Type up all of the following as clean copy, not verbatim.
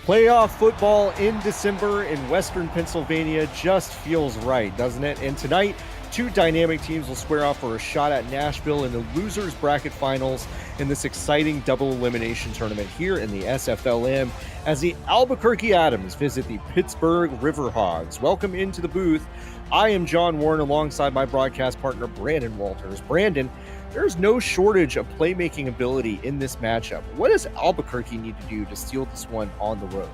Playoff football in December in Western Pennsylvania just feels right, doesn't it? And tonight, two dynamic teams will square off for a shot at Nashville in the losers bracket finals in this exciting double elimination tournament here in the SFLm as the Albuquerque Atoms visit the Pittsburgh Riverhogs. Welcome into the booth. I am John Warren alongside my broadcast partner, Brandon Walters. Brandon, there's no shortage of playmaking ability in this matchup. What does Albuquerque need to do to steal this one on the road?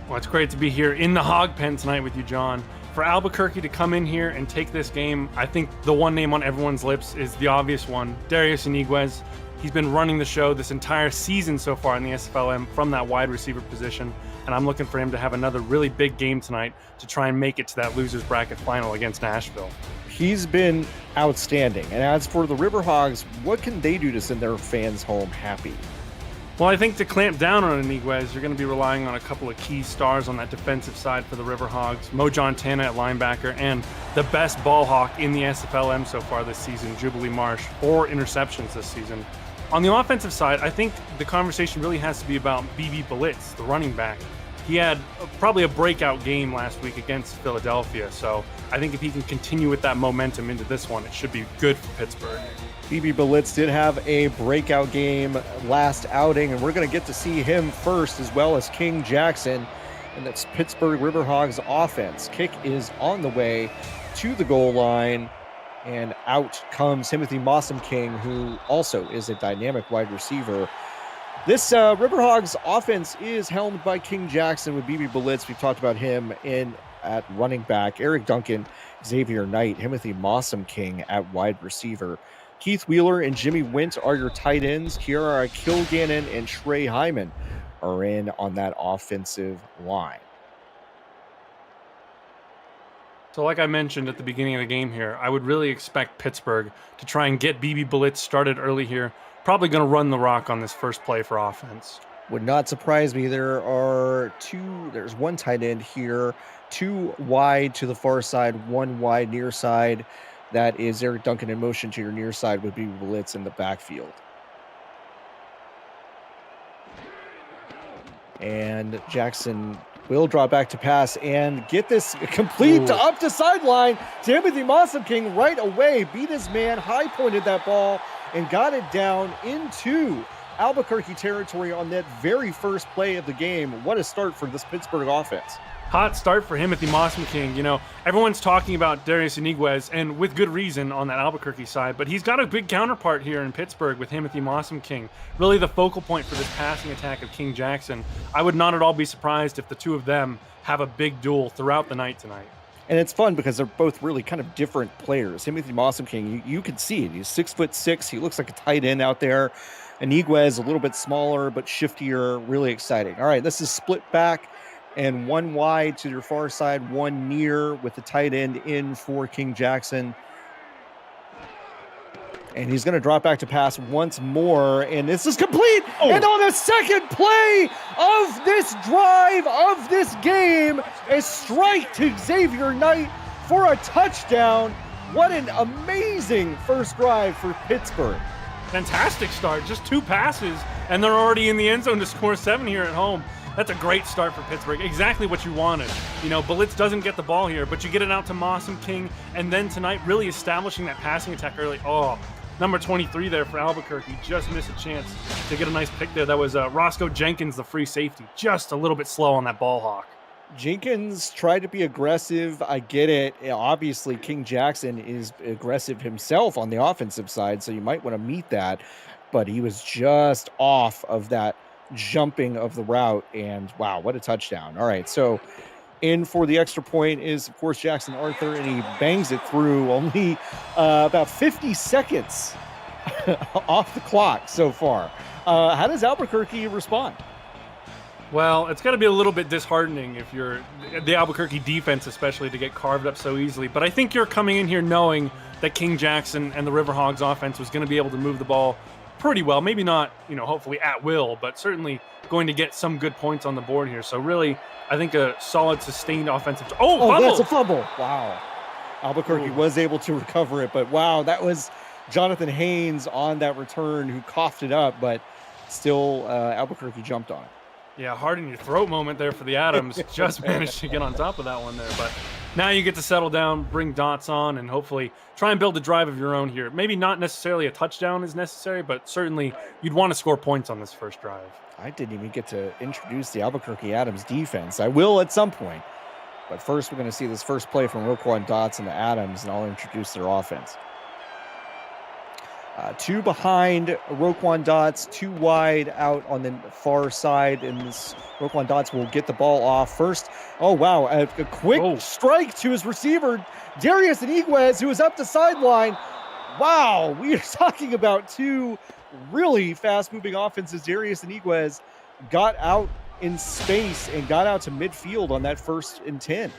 Well, it's great to be here in the hog pen tonight with you, John. For Albuquerque to come in here and take this game, I think the one name on everyone's lips is the obvious one, Darius Iniguez. He's been running the show this entire season so far in the SFLm from that wide receiver position, and I'm looking for him to have another really big game tonight to try and make it to that losers bracket final against Nashville. He's been outstanding. And as for the Riverhogs, what can they do to send their fans home happy? Well, I think to clamp down on Iniguez, you're going to be relying on a couple of key stars on that defensive side for the Riverhogs. Mo Jontana at linebacker and the best ball hawk in the SFLm so far this season, Jubilee Marsh, 4 interceptions this season. On the offensive side, I think the conversation really has to be about BB Blitz, the running back. He had probably a breakout game last week against Philadelphia, so I think if he can continue with that momentum into this one, it should be good for Pittsburgh. BB Blitz did have a breakout game last outing, and we're going to get to see him first as well as King Jackson. And that's Pittsburgh Riverhogs offense. Kick is on the way to the goal line, and out comes Timothy Mossam King, who also is a dynamic wide receiver. This Riverhogs offense is helmed by King Jackson with BB Blitz. We've talked about him at running back. Eric Duncan, Xavier Knight, Timothy Mossam King at wide receiver. Keith Wheeler and Jimmy Wint are your tight ends. Kiara Kilgannon and Trey Hyman are in on that offensive line. So like I mentioned at the beginning of the game here, I would really expect Pittsburgh to try and get BB Blitz started early here. Probably going to run the rock on this first play for offense. Would not surprise me. There's one tight end here, 2 wide to the far side, 1 wide near side. That is Eric Duncan in motion to your near side with BB Blitz in the backfield. And Jackson will drop back to pass and get this complete to up the sideline. Timothy Mossam King right away beat his man, high pointed that ball, and got it down into Albuquerque territory on that very first play of the game. What a start for this Pittsburgh offense. Hot start for Timothy Mossam King. You know, everyone's talking about Darius Iniguez, and with good reason on that Albuquerque side, but he's got a big counterpart here in Pittsburgh with Timothy Mossam King. Really the focal point for this passing attack of King Jackson. I would not at all be surprised if the two of them have a big duel throughout the night tonight. And it's fun because they're both really kind of different players. Timothy Mossam King, you can see it. He's 6'6". He looks like a tight end out there. Iniguez, a little bit smaller, but shiftier. Really exciting. All right, this is split back and 1 wide to your far side, 1 near with the tight end in for King Jackson. And he's going to drop back to pass once more, and this is complete. Oh. And on the second play of this drive of this game, a strike to Xavier Knight for a touchdown. What an amazing first drive for Pittsburgh. Fantastic start, just 2 passes, and they're already in the end zone to score 7 here at home. That's a great start for Pittsburgh, exactly what you wanted. You know, Blitz doesn't get the ball here, but you get it out to Mossam King, and then tonight really establishing that passing attack early. Oh, number 23 there for Albuquerque, just missed a chance to get a nice pick there. That was Roscoe Jenkins, the free safety, just a little bit slow on that ball hawk. Jenkins tried to be aggressive. I get it. Obviously, King Jackson is aggressive himself on the offensive side, so you might want to meet that. But he was just off of that jumping of the route, and wow, what a touchdown. All right, so in for the extra point is, of course, Jackson Arthur, and he bangs it through. Only about 50 seconds off the clock so far. How does Albuquerque respond? Well, it's got to be a little bit disheartening if you're the Albuquerque defense, especially, to get carved up so easily. But I think you're coming in here knowing that King Jackson and the Riverhogs offense was going to be able to move the ball pretty well. Maybe not, hopefully at will, but certainly going to get some good points on the board here. So really, I think a solid, sustained offensive. Fumble! That's a fumble. Wow. Albuquerque was able to recover it, but wow, that was Jonathan Haynes on that return who coughed it up, but still Albuquerque jumped on it. Yeah, hard in your throat moment there for the Adams. Just managed to get on top of that one there. But now you get to settle down, bring dots on, and hopefully try and build a drive of your own here. Maybe not necessarily a touchdown is necessary, but certainly you'd want to score points on this first drive. I didn't even get to introduce the Albuquerque Adams defense. I will at some point. But first, we're going to see this first play from Roquan Dots and the Adams, and I'll introduce their offense. Two behind Roquan Dots, two wide out on the far side, and this Roquan Dots will get the ball off first. Oh, wow, a quick strike to his receiver, Darius Iniguez, who is up the sideline. Wow, we are talking about two really fast-moving offenses. Darius Iniguez got out in space and got out to midfield on that 1st and 10.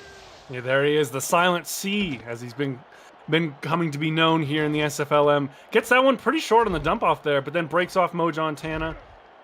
Yeah, there he is, the silent C, as he's been coming to be known here in the SFLm. Gets that one pretty short on the dump off there, but then breaks off Montana,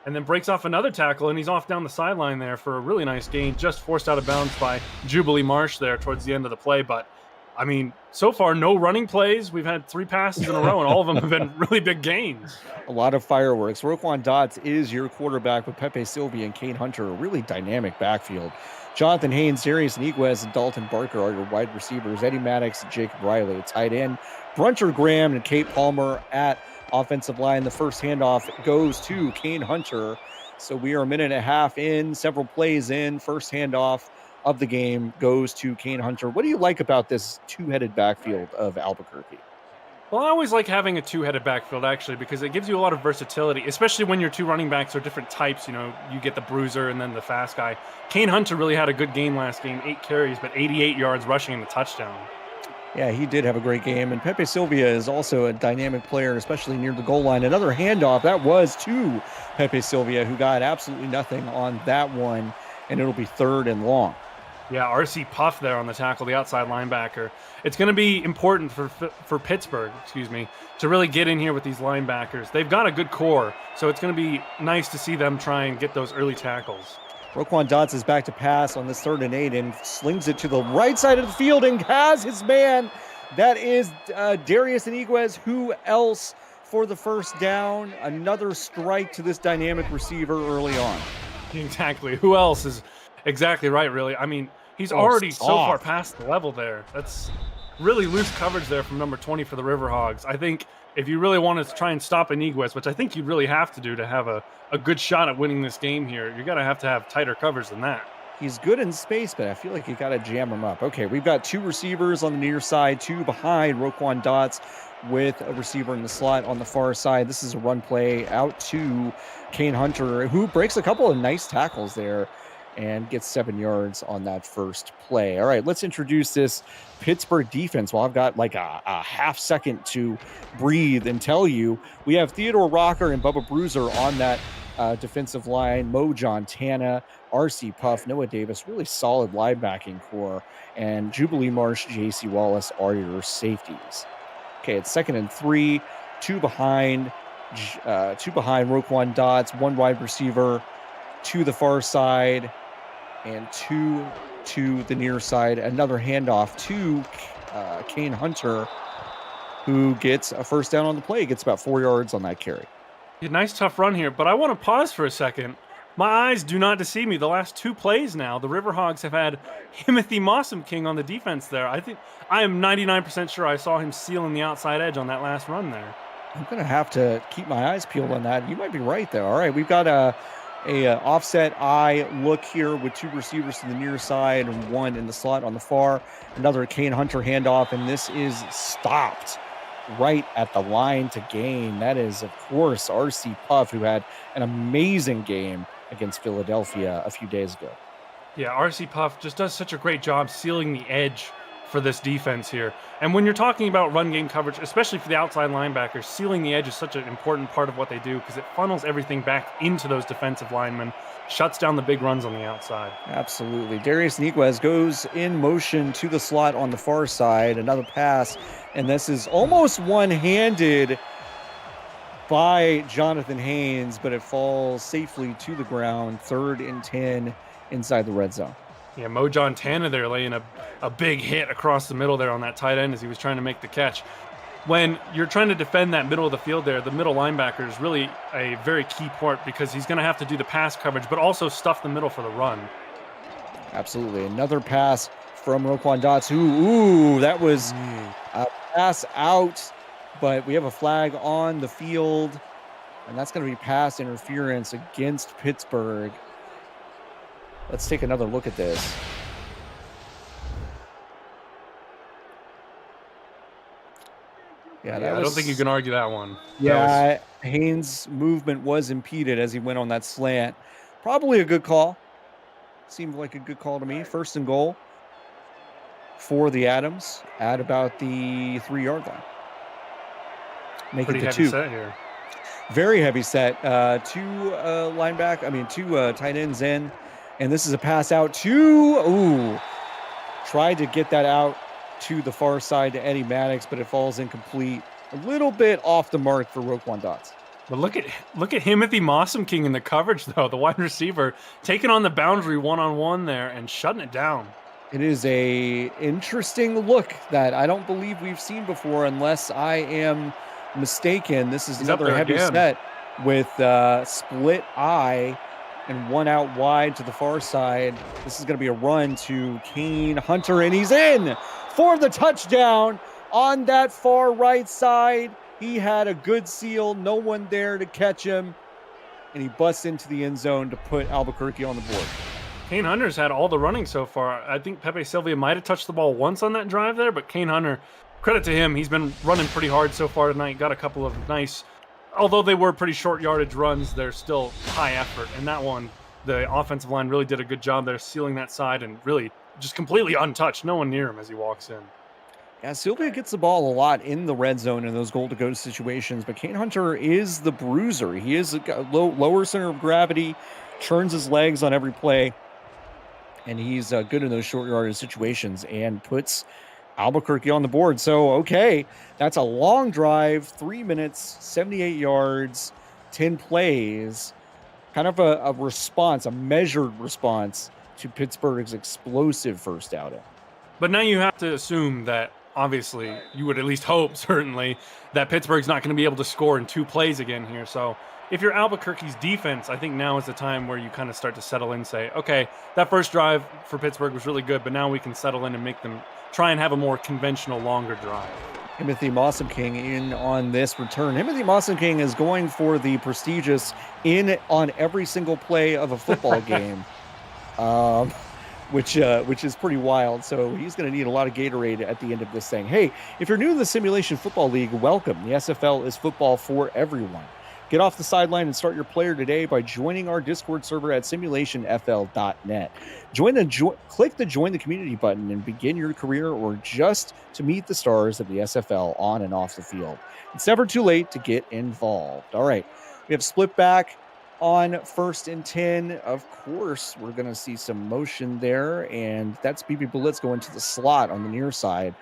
and then breaks off another tackle, and he's off down the sideline there for a really nice gain, just forced out of bounds by Jubilee Marsh there towards the end of the play. But I mean, so far, no running plays. We've had 3 passes in a row, and all of them have been really big gains. A lot of fireworks. Roquan Dots is your quarterback with Pepe Sylvia and Kane Hunter, a really dynamic backfield. Jonathan Haynes, Darius Iniguez, and Dalton Barker are your wide receivers. Eddie Maddox and Jacob Riley at tight end. Bruncher Graham and Kate Palmer at offensive line. The first handoff goes to Kane Hunter. So we are a minute and a half in, several plays in. First handoff of the game goes to Kane Hunter. What do you like about this two-headed backfield of Albuquerque? Well, I always like having a two-headed backfield, actually, because it gives you a lot of versatility, especially when your 2 running backs are different types. You know, you get the bruiser and then the fast guy. Kane Hunter really had a good game last game, 8 carries, but 88 yards rushing and the touchdown. Yeah, he did have a great game. And Pepe Sylvia is also a dynamic player, especially near the goal line. Another handoff, that was to Pepe Sylvia, who got absolutely nothing on that one, and it'll be 3rd and long. Yeah, RC Puff there on the tackle, the outside linebacker. It's going to be important for Pittsburgh, to really get in here with these linebackers. They've got a good core, so it's going to be nice to see them try and get those early tackles. Roquan Dots is back to pass on this 3rd and 8 and slings it to the right side of the field and has his man. That is Darius Iniguez. Who else for the first down? Another strike to this dynamic receiver early on. Exactly. Who else is exactly right, really? I mean, he's already so far past the level there. That's really loose coverage there from number 20 for the Riverhogs. I think if you really want to try and stop Iniguez, which I think you really have to do to have a good shot at winning this game here, you're going to have tighter coverage than that. He's good in space, but I feel like you got to jam him up. Okay, we've got 2 receivers on the near side, 2 behind Roquan Dots with a receiver in the slot on the far side. This is a run play out to Kane Hunter, who breaks a couple of nice tackles there and gets 7 yards on that first play. All right, let's introduce this Pittsburgh defense. Well, I've got like a half second to breathe and tell you. We have Theodore Rocker and Bubba Bruiser on that defensive line. Montana, RC Puff, Noah Davis, really solid linebacking core. And Jubilee Marsh, JC Wallace are your safeties. Okay, it's 2nd and 3, 2 behind Roquan Dots, 1 wide receiver to the far side, and 2 to the near side. Another handoff to Kane Hunter, who gets a first down on the play. Gets about 4 yards on that carry. Yeah, nice tough run here, but I want to pause for a second. My eyes do not deceive me. The last 2 plays now, the Riverhogs have had Timothy Mossam King on the defense there. I am 99% sure I saw him sealing the outside edge on that last run there. I'm going to have to keep my eyes peeled on that. You might be right, though. All right, we've got a offset eye look here with 2 receivers to the near side and 1 in the slot on the far. Another Kane Hunter handoff, and this is stopped right at the line to gain. That is, of course, RC Puff, who had an amazing game against Philadelphia a few days ago. Yeah, RC Puff just does such a great job sealing the edge for this defense here. And when you're talking about run game coverage, especially for the outside linebackers, sealing the edge is such an important part of what they do because it funnels everything back into those defensive linemen, shuts down the big runs on the outside. Absolutely. Darius Iniguez goes in motion to the slot on the far side. Another pass, and this is almost one-handed by Jonathan Haynes, but it falls safely to the ground. 3rd and 10 inside the red zone. Yeah, Montana there laying a big hit across the middle there on that tight end as he was trying to make the catch. when you're trying to defend that middle of the field there, the middle linebacker is really a very key part because he's going to have to do the pass coverage, but also stuff the middle for the run. Absolutely. Another pass from Roquan Dots. Ooh, that was a pass out, but we have a flag on the field, and that's going to be pass interference against Pittsburgh. Let's take another look at this. Yeah, I don't think you can argue that one. Yeah, Haynes' movement was impeded as he went on that slant. Probably a good call. Seemed like a good call to me. 1st and goal for the Adams at about the 3-yard line. Make Pretty it the heavy 2. set here. Very heavy set. 2 tight ends in, and this is a pass out to. Tried to get that out to the far side to Eddie Maddox, but it falls incomplete. A little bit off the mark for Roquan Dots. But look at Timothy Mossam King in the coverage, though. The wide receiver taking on the boundary one-on-one there and shutting it down. It is a interesting look that I don't believe we've seen before, unless I am mistaken. This is another heavy set with split eye and 1 out wide to the far side. This is going to be a run to Kane Hunter, and he's in for the touchdown on that far right side. He had a good seal, no one there to catch him, and he busts into the end zone to put Albuquerque on the board. Kane Hunter's had all the running so far. I think Pepe Sylvia might have touched the ball once on that drive there, but Kane Hunter, credit to him, he's been running pretty hard so far tonight. Got a couple of nice, although they were pretty short yardage runs, they're still high effort. And that one, the offensive line really did a good job there sealing that side and really just completely untouched. No one near him as he walks in. Yeah, Sylvia gets the ball a lot in the red zone in those goal-to-go situations, but Kane Hunter is the bruiser. He is a lower center of gravity, turns his legs on every play, and he's good in those short yardage situations and puts Albuquerque on the board. So, okay, that's a long drive, 3 minutes, 78 yards, 10 plays, kind of a response, a measured response to Pittsburgh's explosive first outing. But now you have to assume that, obviously, you would at least hope, certainly, that Pittsburgh's not going to be able to score in 2 plays again here. So if you're Albuquerque's defense, I think now is the time where you kind of start to settle in and say, okay, that first drive for Pittsburgh was really good, but now we can settle in and make them try and have a more conventional, longer drive. Timothy Mossam King in on this return. Timothy Mossam King is going for the prestigious in on every single play of a football game. Which is pretty wild. So he's going to need a lot of Gatorade at the end of this thing. Hey, if you're new to the Simulation Football League, welcome. The SFL is football for everyone. Get off the sideline and start your player today by joining our Discord server at simulationfl.net. Click the Join the Community button and begin your career or just to meet the stars of the SFL on and off the field. It's never too late to get involved. All right, we have split back on 1st and 10. Of course, we're going to see some motion there, and that's BB Blitz going to the slot on the near side.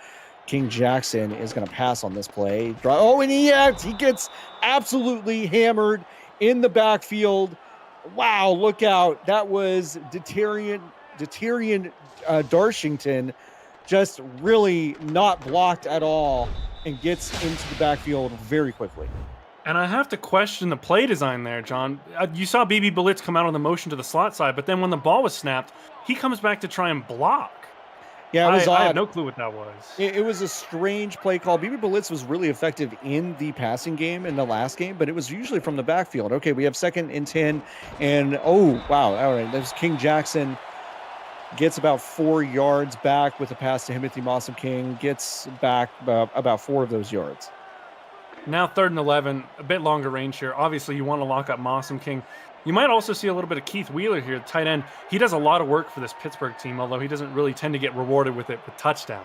King Jackson is going to pass on this play. And he gets absolutely hammered in the backfield. Wow, look out. That was Deterian Darshington, just really not blocked at all and gets into the backfield very quickly. And I have to question the play design there, John. You saw BB Blitz come out on the motion to the slot side, but then when the ball was snapped, he comes back to try and block. Yeah, it was odd. I have no clue what that was. It was a strange play call. BB Blitz was really effective in the passing game in the last game, but it was usually from the backfield. Okay, we have 2nd and 10, and oh, wow. All right, there's King Jackson. Gets about 4 yards back with a pass to Timothy Mossam King. Gets back about 4 of those yards. Now 3rd and 11, a bit longer range here. Obviously, you want to lock up Mossam King. You might also see a little bit of Keith Wheeler here, tight end. He does a lot of work for this Pittsburgh team, although he doesn't really tend to get rewarded with it with touchdowns.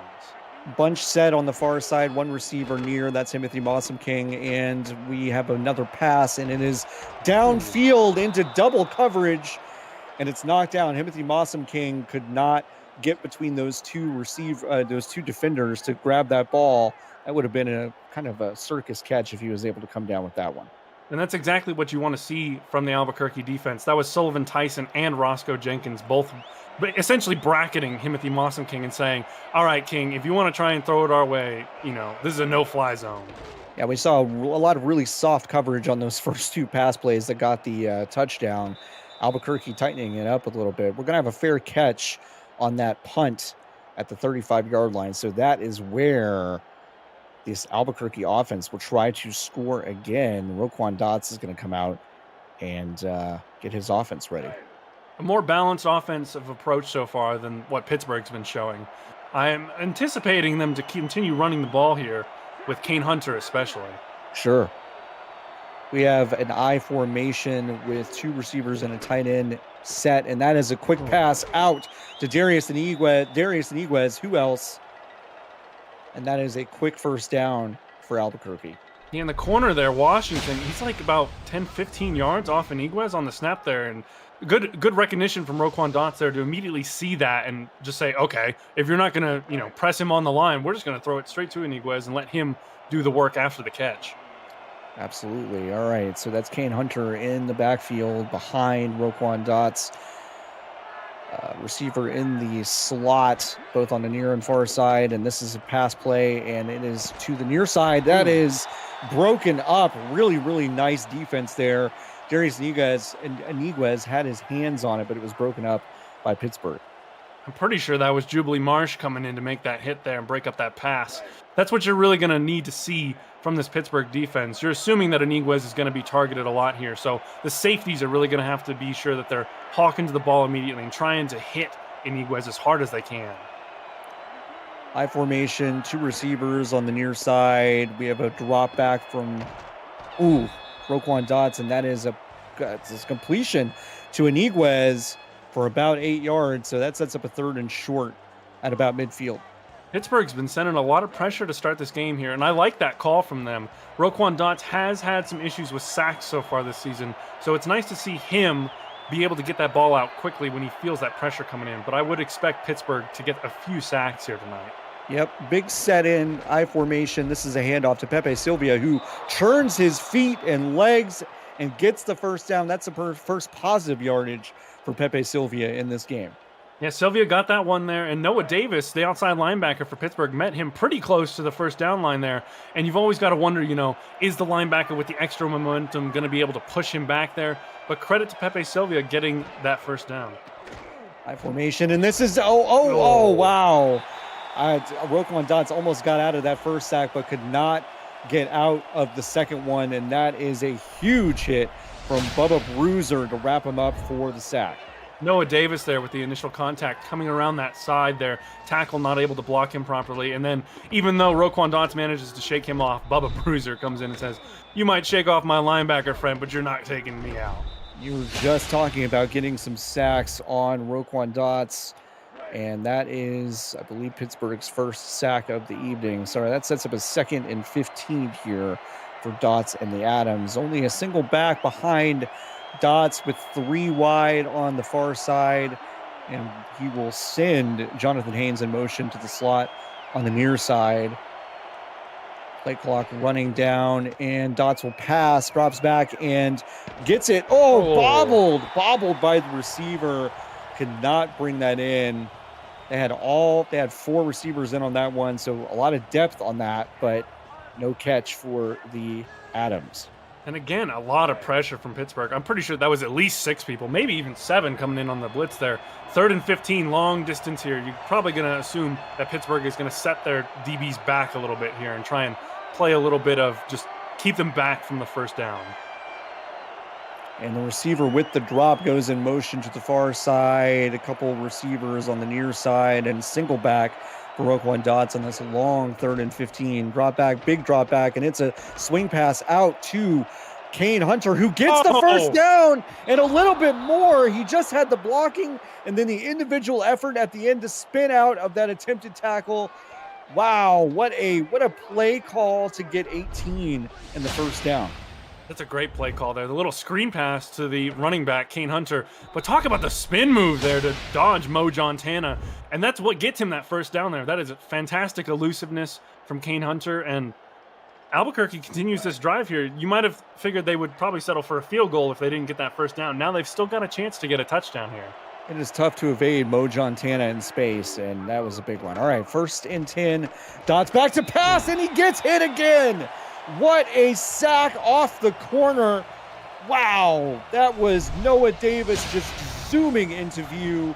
Bunch set on the far side, 1 receiver near. That's Timothy Mossam King, and we have another pass, and it is downfield into double coverage, and it's knocked down. Timothy Mossam King could not get between those two defenders to grab that ball. That would have been a kind of a circus catch if he was able to come down with that one. And that's exactly what you want to see from the Albuquerque defense. That was Sullivan Tyson and Roscoe Jenkins both essentially bracketing Timothy Mossam King and saying, all right, King, if you want to try and throw it our way, this is a no-fly zone. Yeah, we saw a lot of really soft coverage on those first 2 pass plays that got the touchdown. Albuquerque tightening it up a little bit. We're going to have a fair catch on that punt at the 35-yard line. So that is where this Albuquerque offense will try to score again. Roquan Dotz is going to come out and get his offense ready. A more balanced offensive approach so far than what Pittsburgh's been showing. I am anticipating them to continue running the ball here, with Kane Hunter especially. Sure. We have an I formation with 2 receivers and a tight end set, and that is a quick pass out to Darius Iniguez. Who else? And that is a quick first down for Albuquerque. Yeah, in the corner there, Washington, he's like about 10, 15 yards off Iniguez on the snap there, and good recognition from Roquan Dotz there to immediately see that and just say, okay, if you're not going to, press him on the line, we're just going to throw it straight to Iniguez and let him do the work after the catch. Absolutely. All right, so that's Kane Hunter in the backfield behind Roquan Dotz. Receiver in the slot, both on the near and far side, and this is a pass play, and it is to the near side. That is broken up. Really, really nice defense there. Darius Iniguez had his hands on it, but it was broken up by Pittsburgh. I'm pretty sure that was Jubilee Marsh coming in to make that hit there and break up that pass. That's what you're really going to need to see from this Pittsburgh defense. You're assuming that Iniguez is going to be targeted a lot here, so the safeties are really going to have to be sure that they're hawking to the ball immediately and trying to hit Iniguez as hard as they can. I formation, 2 receivers on the near side. We have a drop back from Roquan Dotz, and that is a completion to Iniguez for about 8 yards. So that sets up a 3rd and short at about midfield. Pittsburgh's been sending a lot of pressure to start this game here, and I like that call from them. Roquan Dotz has had some issues with sacks so far this season, so it's nice to see him be able to get that ball out quickly when he feels that pressure coming in. But I would expect Pittsburgh to get a few sacks here tonight. Yep, big set in, I formation. This is a handoff to Pepe Sylvia, who turns his feet and legs and gets the first down. That's the first positive yardage for Pepe Sylvia in this game. Yeah, Sylvia got that one there, and Noah Davis, the outside linebacker for Pittsburgh, met him pretty close to the first down line there. And you've always got to wonder, is the linebacker with the extra momentum going to be able to push him back there? But credit to Pepe Sylvia getting that first down. I formation, and this is, wow. Roquan Dotz almost got out of that first sack, but could not get out of the second one, and that is a huge hit from Bubba Bruiser to wrap him up for the sack. Noah Davis there with the initial contact coming around that side there. Tackle not able to block him properly. And then even though Roquan Dotz manages to shake him off, Bubba Bruiser comes in and says, you might shake off my linebacker friend, but you're not taking me out. You were just talking about getting some sacks on Roquan Dotz, and that is, I believe, Pittsburgh's first sack of the evening. Sorry, that sets up a 2nd and 15 here for Dotz and the Adams. Only a single back behind Dotz with 3 wide on the far side, and he will send Jonathan Haynes in motion to the slot on the near side. Play clock running down, and Dotz will pass, drops back, and gets it. Bobbled by the receiver. Could not bring that in. They had 4 receivers in on that one, so a lot of depth on that, but no catch for the Adams. And again, a lot of pressure from Pittsburgh. I'm pretty sure that was at least 6 people, maybe even 7 coming in on the blitz there. 3rd and 15, long distance here. You're probably going to assume that Pittsburgh is going to set their DBs back a little bit here and try and play a little bit of just keep them back from the first down. And the receiver with the drop goes in motion to the far side. A couple receivers on the near side and single back for Roquan Dotz on this long 3rd and 15. Drop back, big drop back, and it's a swing pass out to Kane Hunter, who gets the first down and a little bit more. He just had the blocking and then the individual effort at the end to spin out of that attempted tackle. Wow, what a play call to get 18 in the first down. That's a great play call there. The little screen pass to the running back, Kane Hunter. But talk about the spin move there to dodge Mo Jontana. And that's what gets him that first down there. That is a fantastic elusiveness from Kane Hunter. And Albuquerque continues this drive here. You might have figured they would probably settle for a field goal if they didn't get that first down. Now they've still got a chance to get a touchdown here. It is tough to evade Montana in space, and that was a big one. All right, 1st and 10. Dots back to pass, and he gets hit again. What a sack off the corner. Wow, that was Noah Davis just zooming into view.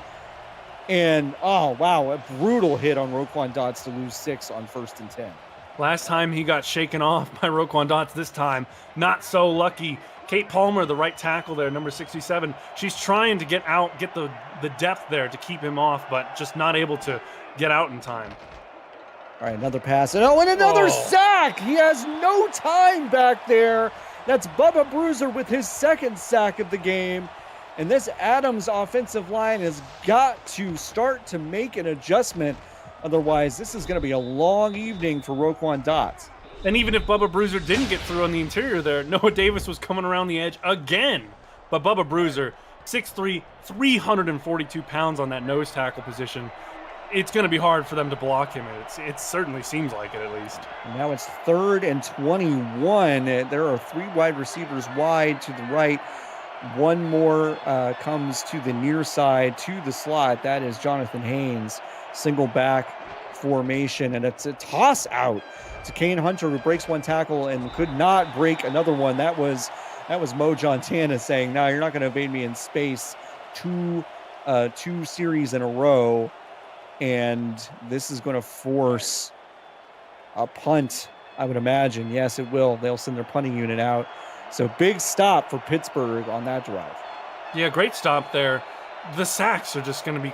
And, oh, wow, a brutal hit on Roquan Dots to lose 6 on 1st and 10. Last time he got shaken off by Roquan Dots. This time, not so lucky. Kate Palmer, the right tackle there, number 67, she's trying to get the depth there to keep him off, but just not able to get out in time. All right, another pass. And another sack. He has no time back there. That's Bubba Bruiser with his 2nd sack of the game. And this Adams offensive line has got to start to make an adjustment. Otherwise, this is going to be a long evening for Roquan Dots. And even if Bubba Bruiser didn't get through on the interior there, Noah Davis was coming around the edge again. But Bubba Bruiser, 6'3", 342 pounds on that nose tackle position. It's going to be hard for them to block him. It certainly seems like it, at least. Now it's 3rd and 21. There are 3 wide receivers wide to the right. One more comes to the near side, to the slot. That is Jonathan Haynes. Single back formation, and it's a toss out to Kane Hunter, who breaks 1 tackle and could not break another one. That was Montana saying, "No, you're not going to evade me in space." Two series in a row, and this is going to force a punt, I would imagine. Yes, it will. They'll send their punting unit out. So big stop for Pittsburgh on that drive. Yeah, great stop there. The sacks are just going to be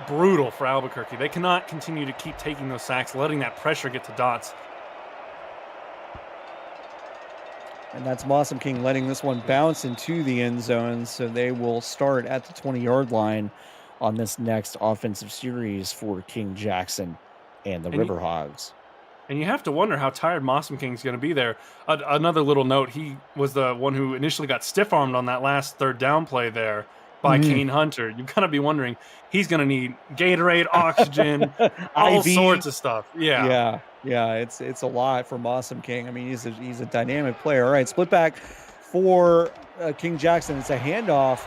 brutal for Albuquerque. They cannot continue to keep taking those sacks, letting that pressure get to Dots. And that's Mossam King letting this one bounce into the end zone. So they will start at the 20-yard line on this next offensive series for King Jackson and the Riverhogs. And you have to wonder how tired Mossam King's going to be there. Another little note, he was the one who initially got stiff-armed on that last 3rd down play there by Kane Hunter. You've got to be wondering, he's going to need Gatorade, oxygen, all sorts of stuff. Yeah, it's a lot for Mossam King. I mean, he's a dynamic player. All right, split back for King Jackson. It's a handoff.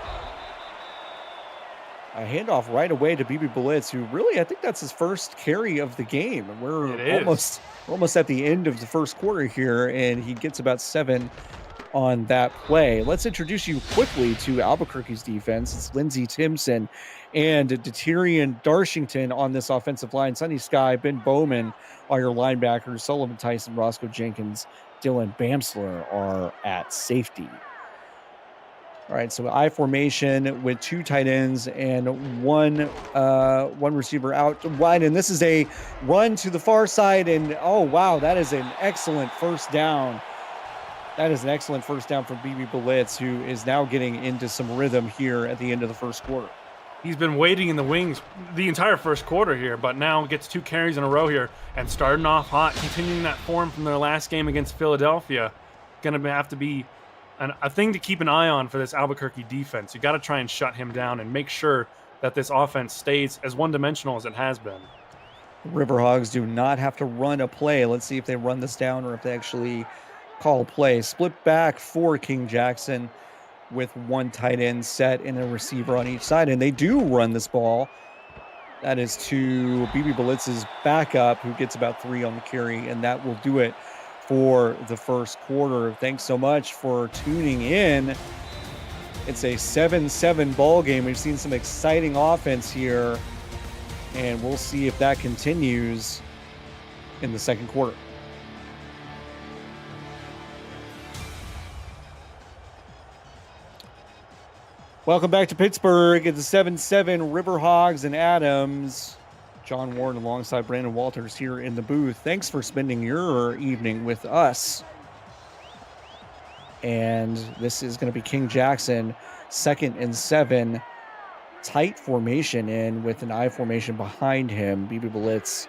A handoff right away to BB Blitz, who really, I think that's his first carry of the game. And we're almost at the end of the first quarter here, and he gets about 7 on that play. Let's introduce you quickly to Albuquerque's defense. It's Lindsey Timpson and Deterian Darshington on this offensive line. Sunny Sky, Ben Bowman are your linebackers. Sullivan Tyson, Roscoe Jenkins, Dylan Bamsler are at safety. All right, so I formation with 2 tight ends and one receiver out wide. And this is a run to the far side. And, oh, wow, that is an excellent first down. That is an excellent first down from BB Blitz, who is now getting into some rhythm here at the end of the first quarter. He's been waiting in the wings the entire first quarter here, but now gets 2 carries in a row here and starting off hot, continuing that form from their last game against Philadelphia. Going to have to be a thing to keep an eye on for this Albuquerque defense. You got to try and shut him down and make sure that this offense stays as one-dimensional as it has been. The Riverhogs do not have to run a play. Let's see if they run this down or if they actually call a play. Split back for King Jackson with 1 tight end set and a receiver on each side. And they do run this ball. That is to BB Blitz's backup, who gets about 3 on the carry, and that will do it for the first quarter. Thanks so much for tuning in. It's a 7-7 ball game. We've seen some exciting offense here, and we'll see if that continues in the second quarter. Welcome back to Pittsburgh. It's a 7-7 Riverhogs and Adams. John Ward alongside Brandon Walters here in the booth. Thanks for spending your evening with us. And this is going to be King Jackson, 2nd and 7. Tight formation in with an I formation behind him. BB Blitz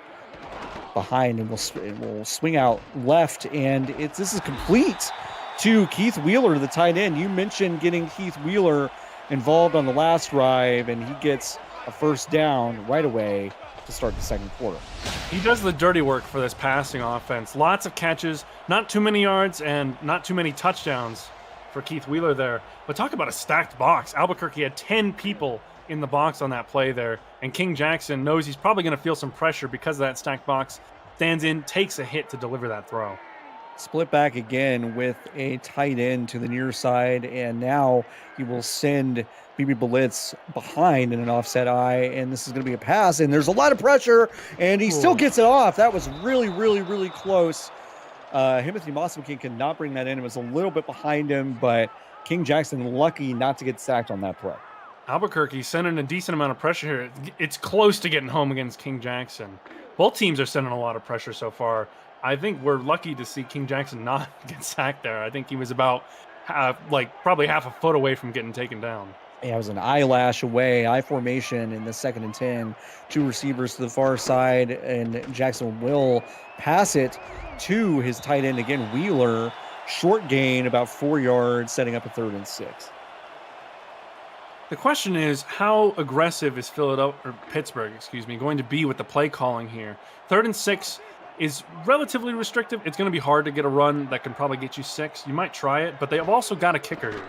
behind, and will swing out left. And this is complete to Keith Wheeler, the tight end. You mentioned getting Keith Wheeler involved on the last drive, and he gets a first down right away to start the second quarter. He does the dirty work for this passing offense. Lots of catches, not too many yards, and not too many touchdowns for Keith Wheeler there. But talk about a stacked box. Albuquerque had 10 people in the box on that play there, and King Jackson knows he's probably going to feel some pressure because of that stacked box. Stands in, takes a hit to deliver that throw. Split back again with a tight end to the near side, and now he will send BB Blitz behind in an offset eye, and this is going to be a pass, and there's a lot of pressure, and he still gets it off. That was really, really, really close. Timothy Mossam-King could not bring that in. It was a little bit behind him, but King Jackson lucky not to get sacked on that play. Albuquerque sending a decent amount of pressure here. It's close to getting home against King Jackson. Both teams are sending a lot of pressure so far. I think we're lucky to see King Jackson not get sacked there. I think he was about probably half a foot away from getting taken down. Yeah, it was an eyelash away, I formation in the 2nd and 10. 2 receivers to the far side, and Jackson will pass it to his tight end again, Wheeler. Short gain, about 4 yards, setting up a 3rd and 6. The question is, how aggressive is Pittsburgh, going to be with the play calling here? 3rd and 6 is relatively restrictive. It's going to be hard to get a run that can probably get you 6. You might try it, but they've also got a kicker here.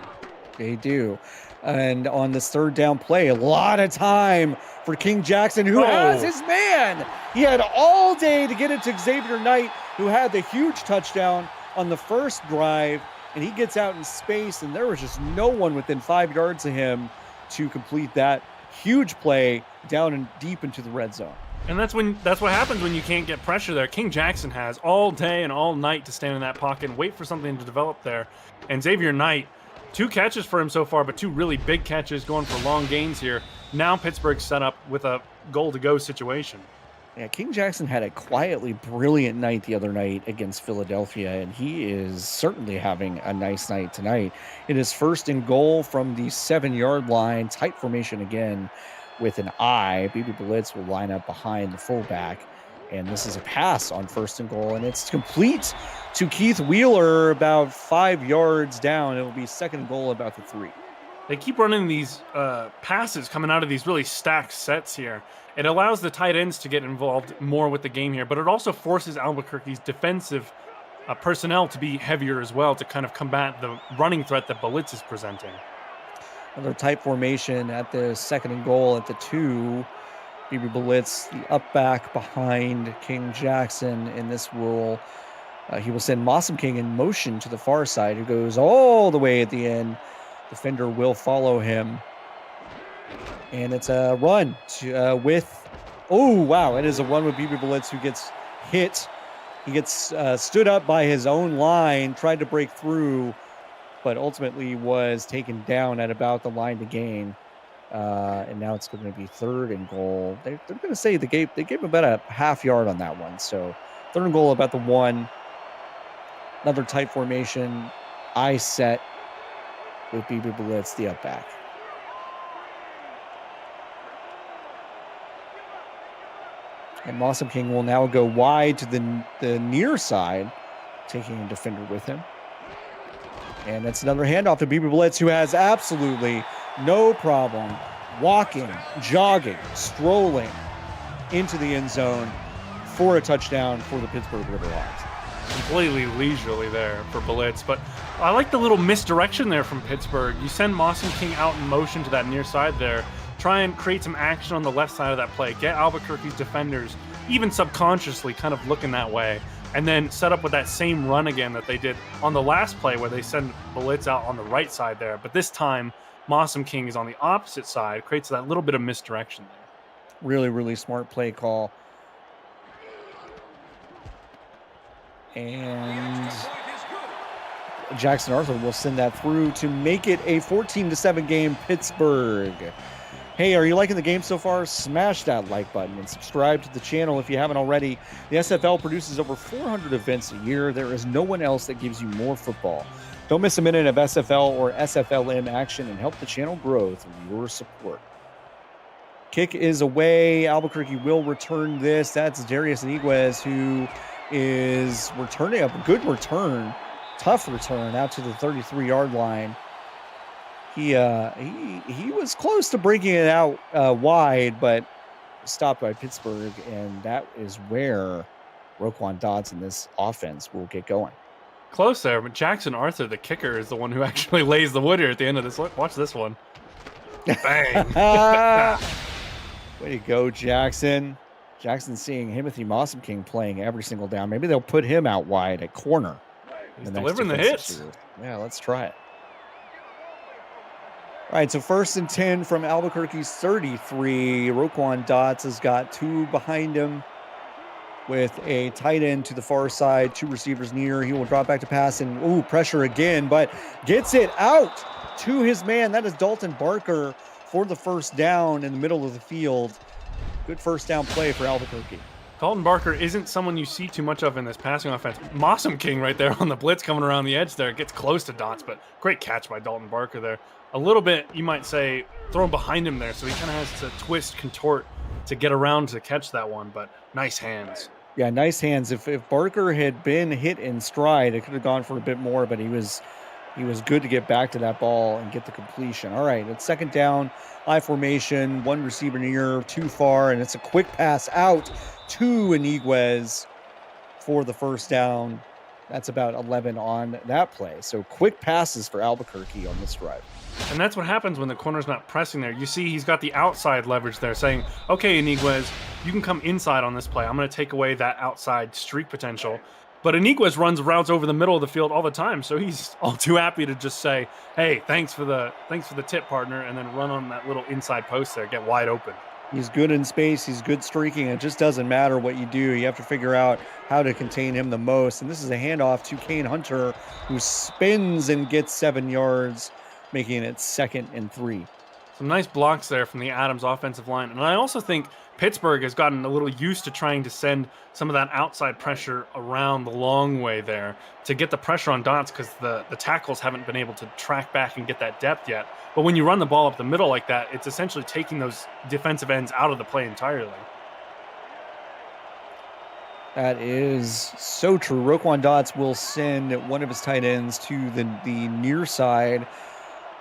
They do. And on this 3rd down play, a lot of time for King Jackson, who has his man. He had all day to get it to Xavier Knight, who had the huge touchdown on the first drive, and he gets out in space, and there was just no one within 5 yards of him to complete that huge play down and deep into the red zone. And that's what happens when you can't get pressure there. King Jackson has all day and all night to stand in that pocket and wait for something to develop there. And Xavier Knight, 2 catches for him so far, but 2 really big catches going for long gains here. Now Pittsburgh's set up with a goal-to-go situation. Yeah, King Jackson had a quietly brilliant night the other night against Philadelphia, and he is certainly having a nice night tonight. It is 1st and goal from the 7-yard line, tight formation again with an eye. BB Blitz will line up behind the fullback, and this is a pass on 1st and goal, and it's complete to Keith Wheeler about 5 yards down. It will be 2nd and goal about the 3. They keep running these passes coming out of these really stacked sets here. It allows the tight ends to get involved more with the game here, but it also forces Albuquerque's defensive personnel to be heavier as well to kind of combat the running threat that Blitz is presenting. Another tight formation at the 2nd and goal at the 2. BB Blitz, the up back behind King Jackson, and this will he will send Mossam-King in motion to the far side, who goes all the way at the end. Defender will follow him. And it's a run with, it is a run with BB Blitz, who gets hit. He gets stood up by his own line, tried to break through, but ultimately was taken down at about the line to gain. And now it's going to be 3rd and goal. They're going to say they gave him about a half yard on that one. So 3rd and goal about the 1. Another tight formation, eye set with BB Blitz, the up back. And Mossam-King will now go wide to the near side, taking a defender with him. And that's another handoff to BB Blitz, who has absolutely no problem walking, jogging, strolling into the end zone for a touchdown for the Pittsburgh Riverhawks. Completely leisurely there for Blitz, but I like the little misdirection there from Pittsburgh. You send Mossam-King out in motion to that near side there, try and create some action on the left side of that play, get Albuquerque's defenders, even subconsciously, kind of looking that way, and then set up with that same run again that they did on the last play where they send Blitz out on the right side there. But this time, Mossam-King is on the opposite side, creates that little bit of misdirection there. Really, really smart play call. And Jackson Arthur will send that through to make it a 14-7 game, Pittsburgh. Hey, are you liking the game so far? Smash that like button and subscribe to the channel if you haven't already. The SFL produces over 400 events a year. There is no one else that gives you more football. Don't miss a minute of SFL or SFLm action and help the channel grow through your support. Kick is away. Albuquerque will return this. That's Darius Iniguez, who is returning a good return, tough return out to the 33-yard line. He was close to breaking it out wide, but stopped by Pittsburgh, and that is where Roquan Dodds and this offense will get going. Close there, but Jackson Arthur, the kicker, is the one who actually lays the wood here at the end of this. Watch this one. Bang. Way to go, Jackson. Jackson seeing Timothy Mossam King playing every single down. Maybe they'll put him out wide at corner. He's delivering the hits. Series. Yeah, let's try it. All right, so 1st and 10 from Albuquerque's 33. Roquan Dodds has got 2 behind him with a tight end to the far side, 2 receivers near. He will drop back to pass and, pressure again, but gets it out to his man. That is Dalton Barker for the first down in the middle of the field. Good first down play for Albuquerque. Dalton Barker isn't someone you see too much of in this passing offense. Mossam King right there on the blitz coming around the edge there. Gets close to Dots, but great catch by Dalton Barker there. A little bit, you might say, thrown behind him there, so he kind of has to twist, contort to get around to catch that one, but nice hands. Yeah, nice hands. If Barker had been hit in stride, it could have gone for a bit more, but he was good to get back to that ball and get the completion. All right, it's 2nd down, I formation, 1 receiver near, 2 far, and it's a quick pass out to Iniguez for the first down. That's about 11 on that play. So quick passes for Albuquerque on this drive. And that's what happens when the corner's not pressing there. You see he's got the outside leverage there saying, okay, Iniguez, you can come inside on this play. I'm going to take away that outside streak potential. But Iniguez runs routes over the middle of the field all the time, so he's all too happy to just say, hey, thanks for the tip, partner, and then run on that little inside post there, get wide open. He's good in space. He's good streaking. It just doesn't matter what you do. You have to figure out how to contain him the most. And this is a handoff to Kane Hunter, who spins and gets 7 yards, making it 2nd and 3. Some nice blocks there from the Adams offensive line. And I also think Pittsburgh has gotten a little used to trying to send some of that outside pressure around the long way there to get the pressure on Dots, because the tackles haven't been able to track back and get that depth yet. But when you run the ball up the middle like that, it's essentially taking those defensive ends out of the play entirely. That is so true. Roquan Dodds will send one of his tight ends to the near side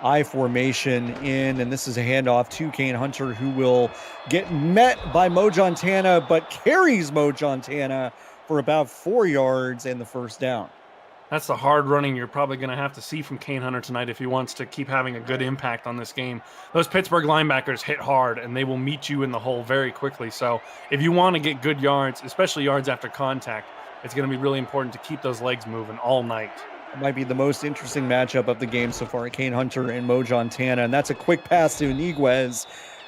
I formation in, and this is a handoff to Kane Hunter, who will get met by Montana, but carries Montana for about 4 yards and the first down. That's the hard running you're probably going to have to see from Kane Hunter tonight if he wants to keep having a good impact on this game. Those Pittsburgh linebackers hit hard, and they will meet you in the hole very quickly. So if you want to get good yards, especially yards after contact, it's going to be really important to keep those legs moving all night. It might be the most interesting matchup of the game so far, Kane Hunter and Montana, and that's a quick pass to Iniguez.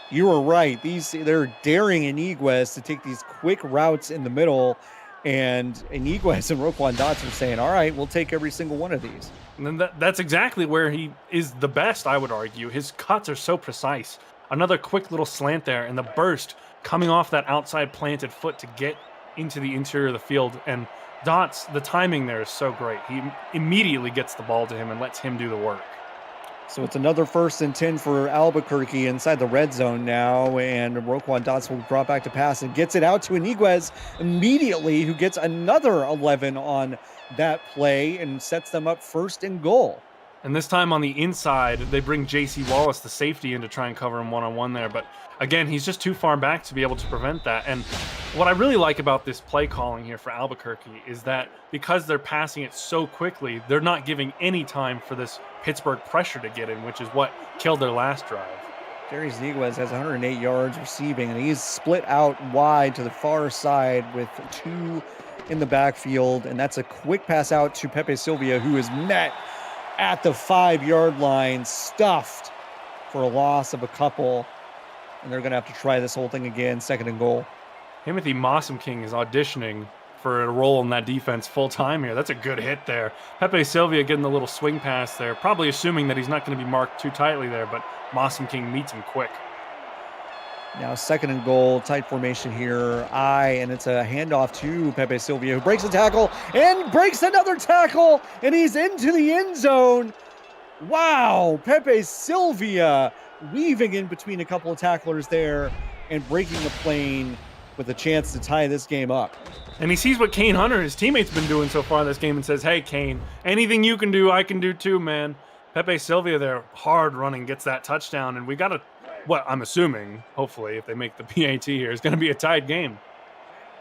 You were right. They're daring Iniguez to take these quick routes in the middle, and Iniguez and Roquan Dodds are saying, all right, we'll take every single one of these. And then that's exactly where he is the best, I would argue. His cuts are so precise. Another quick little slant there, and the burst coming off that outside planted foot to get into the interior of the field. And Dots, the timing there is so great. He immediately gets the ball to him and lets him do the work. So it's another 1st and 10 for Albuquerque inside the red zone now, and Roquan Dodds will drop back to pass and gets it out to Iniguez immediately, who gets another 11 on that play and sets them up 1st and goal. And this time on the inside, they bring J.C. Wallace, the safety, in to try and cover him one-on-one there. But again, he's just too far back to be able to prevent that. And what I really like about this play calling here for Albuquerque is that because they're passing it so quickly, they're not giving any time for this Pittsburgh pressure to get in, which is what killed their last drive. Darius Iniguez has 108 yards receiving, and he's split out wide to the far side with 2 in the backfield. And that's a quick pass out to Pepe Sylvia, who is met at the 5-yard line, stuffed for a loss of a couple. And they're going to have to try this whole thing again, 2nd and goal. Timothy Mossam King is auditioning for a role in that defense full time here. That's a good hit there. Pepe Sylvia getting the little swing pass there, probably assuming that he's not going to be marked too tightly there, but Mossam King meets him quick. Now 2nd and goal, tight formation here. And it's a handoff to Pepe Sylvia, who breaks a tackle and breaks another tackle, and he's into the end zone. Wow, Pepe Sylvia weaving in between a couple of tacklers there and breaking the plane with a chance to tie this game up. And he sees what Kane Hunter, his teammates, been doing so far in this game and says, hey, Kane, anything you can do, I can do too, man. Pepe Sylvia there, hard running, gets that touchdown. And we got to what I'm assuming, hopefully, if they make the PAT here, is going to be a tied game.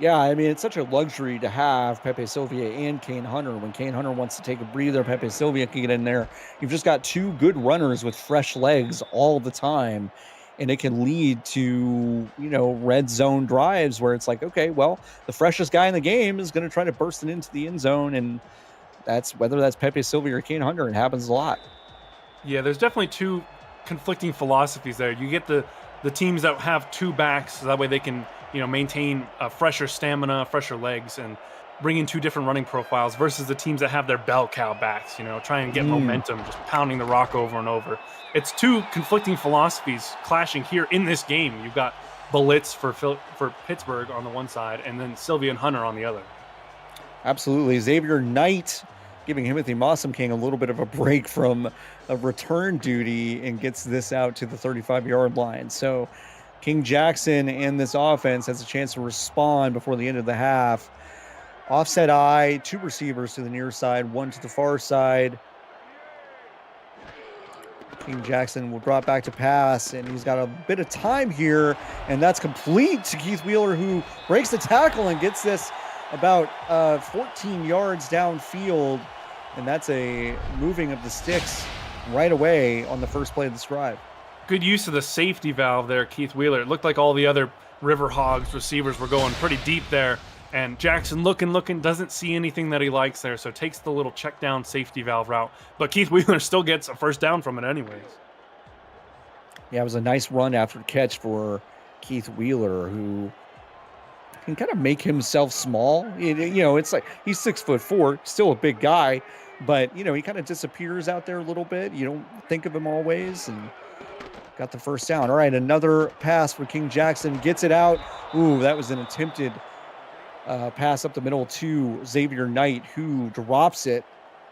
Yeah, I mean, it's such a luxury to have Pepe Sylvia and Kane Hunter. When Kane Hunter wants to take a breather, Pepe Sylvia can get in there. You've just got two good runners with fresh legs all the time, and it can lead to, red zone drives where it's like, okay, well, the freshest guy in the game is going to try to burst it into the end zone, and whether that's Pepe Sylvia or Kane Hunter, it happens a lot. Yeah, there's definitely two conflicting philosophies there. You get the teams that have two backs, so that way they can maintain a fresher stamina, fresher legs, and bring in two different running profiles versus the teams that have their bell cow backs. Try and get momentum, just pounding the rock over and over. It's two conflicting philosophies clashing here in this game. You've got Blitz for Pittsburgh on the one side, and then Sylvia and Hunter on the other. Absolutely. Xavier Knight giving Timothy Mossam King a little bit of a break from a return duty and gets this out to the 35-yard line. So King Jackson and this offense has a chance to respond before the end of the half. Offset eye, two receivers to the near side, one to the far side. King Jackson will drop back to pass, and he's got a bit of time here, and that's complete to Keith Wheeler, who breaks the tackle and gets this about 14 yards downfield, and that's a moving of the sticks right away on the first play of this drive. Good use of the safety valve there, Keith Wheeler. It looked like all the other River Hogs receivers were going pretty deep there, and Jackson looking, doesn't see anything that he likes there, so takes the little check down safety valve route. But Keith Wheeler still gets a first down from it anyways. Yeah, it was a nice run after catch for Keith Wheeler, who can kind of make himself small. It's like he's 6'4", still a big guy, but he kind of disappears out there a little bit. You don't think of him always, and got the first down. All right, another pass for King Jackson, gets it out. Ooh, that was an attempted pass up the middle to Xavier Knight, who drops it.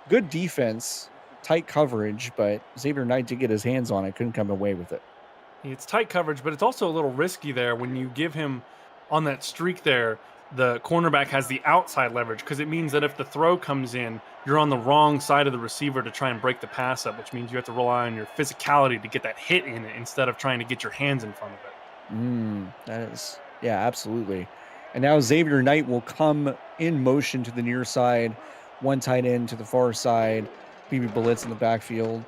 Good defense, tight coverage, but Xavier Knight did get his hands on it, couldn't come away with it. It's tight coverage, but it's also a little risky there when you give him on that streak there. The cornerback has the outside leverage because it means that if the throw comes in, you're on the wrong side of the receiver to try and break the pass up, which means you have to rely on your physicality to get that hit in it instead of trying to get your hands in front of it. That is, yeah, absolutely. And now Xavier Knight will come in motion to the near side, one tight end to the far side, BB Blitz in the backfield.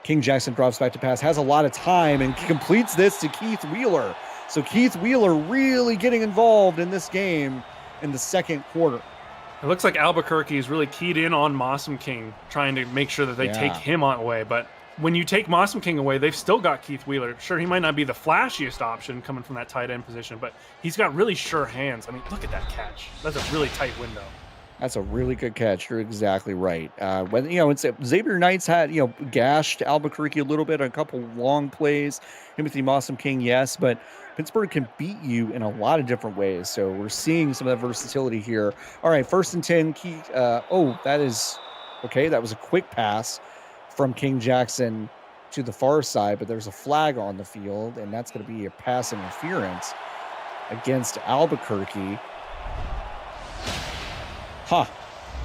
King Jackson drops back to pass, has a lot of time, and completes this to Keith Wheeler. So Keith Wheeler really getting involved in this game in the second quarter. It looks like Albuquerque is really keyed in on Mossam King, trying to make sure that they take him away. But when you take Mossam King away, they've still got Keith Wheeler. Sure, he might not be the flashiest option coming from that tight end position, but he's got really sure hands. I mean, look at that catch. That's a really tight window. That's a really good catch. You're exactly right. It's Xavier Knight's had, gashed Albuquerque a little bit on a couple long plays. Timothy Mossam King, yes, but Pittsburgh can beat you in a lot of different ways. So we're seeing some of that versatility here. All right, 1st and 10. That is okay. That was a quick pass from King Jackson to the far side, but there's a flag on the field, and that's going to be a pass interference against Albuquerque. Huh.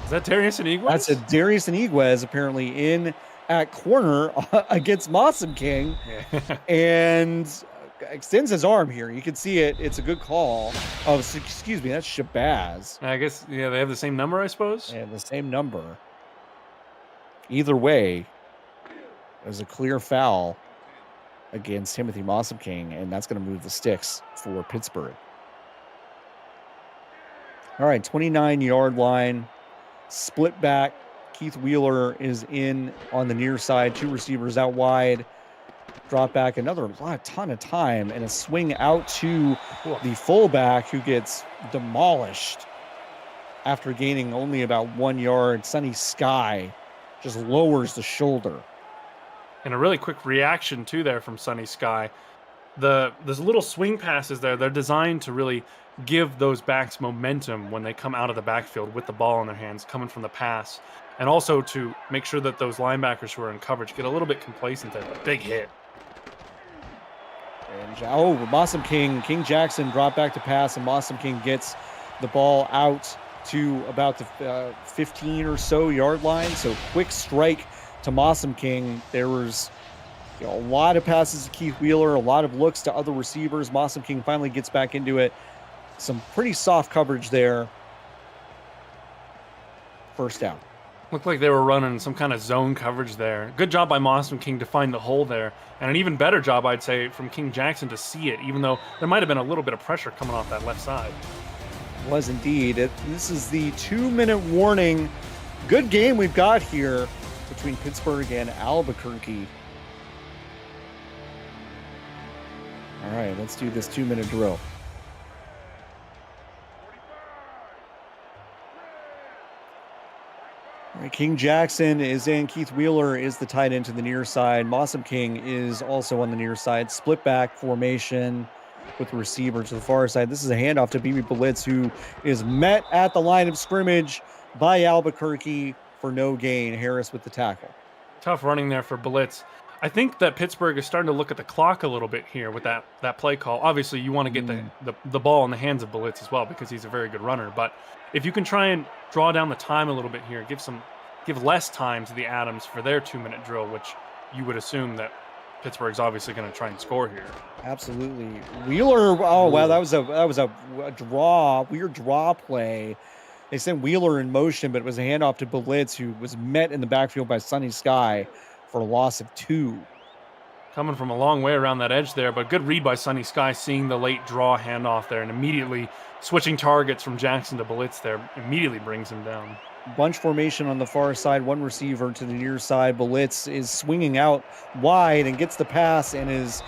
Is that Darius Iniguez? That's a Darius Iniguez apparently in at corner against Mossam King. Yeah. And extends his arm here. You can see it. It's a good call. Oh, excuse me. That's Shabazz. I guess, they have the same number, I suppose. Yeah, the same number. Either way, there's a clear foul against Timothy Mossam King, and that's going to move the sticks for Pittsburgh. All right, 29-yard line, split back. Keith Wheeler is in on the near side, two receivers out wide. Drop back, ton of time, and a swing out to the fullback, who gets demolished after gaining only about 1 yard. Sunny Sky just lowers the shoulder. And a really quick reaction, too, there from Sunny Sky. Those little swing passes there, they're designed to really give those backs momentum when they come out of the backfield with the ball in their hands, coming from the pass. And also to make sure that those linebackers who are in coverage get a little bit complacent there. But big hit. And Mossam King Jackson dropped back to pass, and Mossam King gets the ball out to about the 15 or so yard line. So quick strike to Mossam King. There was You know, a lot of passes to Keith Wheeler, a lot of looks to other receivers. Mossam King finally gets back into it. Some pretty soft coverage there. First down. Looked like they were running some kind of zone coverage there. Good job by Mossam King to find the hole there. And an even better job, I'd say, from King Jackson to see it, even though there might have been a little bit of pressure coming off that left side. Was indeed. This is the 2-minute warning. Good game we've got here between Pittsburgh and Albuquerque. All right, let's do this 2-minute drill. All right, King Jackson is in. Keith Wheeler is the tight end to the near side. Mossam King is also on the near side. Split back formation with the receiver to the far side. This is a handoff to BB Blitz, who is met at the line of scrimmage by Albuquerque for no gain. Harris with the tackle. Tough running there for Blitz. I think that Pittsburgh is starting to look at the clock a little bit here with that play call. Obviously, you want to get the ball in the hands of Blitz as well because he's a very good runner. But if you can try and draw down the time a little bit here, give less time to the Adams for their 2-minute drill, which you would assume that Pittsburgh's obviously going to try and score here. Absolutely. Wheeler, oh wow, that was a weird draw play. They sent Wheeler in motion, but it was a handoff to Blitz, who was met in the backfield by Sunny Sky for a loss of 2. Coming from a long way around that edge there, but good read by Sunny Sky, seeing the late draw handoff there and immediately switching targets from Jackson to Blitz there immediately brings him down. Bunch formation on the far side, one receiver to the near side. Blitz is swinging out wide and gets the pass and is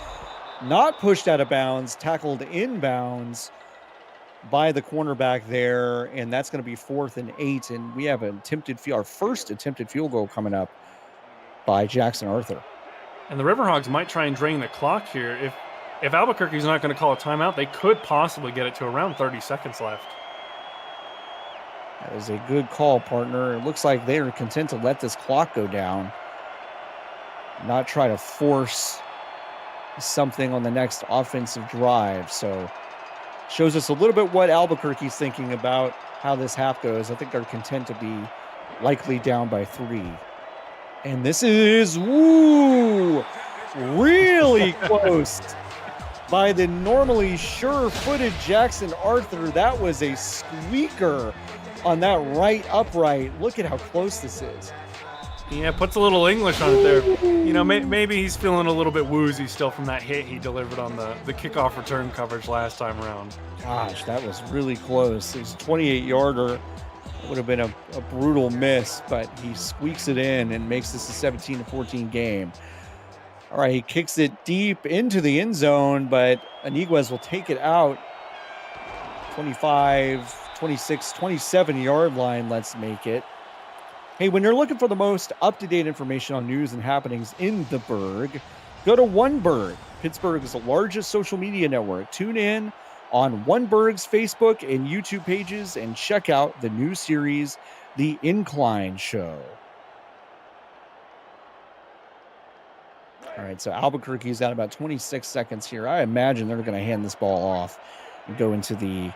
not pushed out of bounds, tackled inbounds by the cornerback there, and that's going to be 4th and 8, and we have our first attempted field goal coming up by Jackson Arthur. And the Riverhogs might try and drain the clock here. If Albuquerque's not going to call a timeout, they could possibly get it to around 30 seconds left. That is a good call, partner. It looks like they are content to let this clock go down, not try to force something on the next offensive drive. So shows us a little bit what Albuquerque's thinking about how this half goes. I think they're content to be likely down by 3. And this is, really close by the normally sure-footed Jackson Arthur. That was a squeaker on that right upright. Look at how close this is. Yeah, puts a little English on it there. You know, maybe he's feeling a little bit woozy still from that hit he delivered on the kickoff return coverage last time around. Gosh, that was really close. It was a 28-yarder. Would have been a brutal miss, but he squeaks it in and makes this a 17-14 game. All right, he kicks it deep into the end zone, but Iniguez will take it out. 25, 26, 27-yard line, let's make it. Hey, when you're looking for the most up-to-date information on news and happenings in the Burgh, go to One Burgh, Pittsburgh's largest social media network. Tune in on One Burgh's Facebook and YouTube pages and check out the new series, The Incline Show. All right, so Albuquerque's got about 26 seconds here. I imagine they're going to hand this ball off and go into the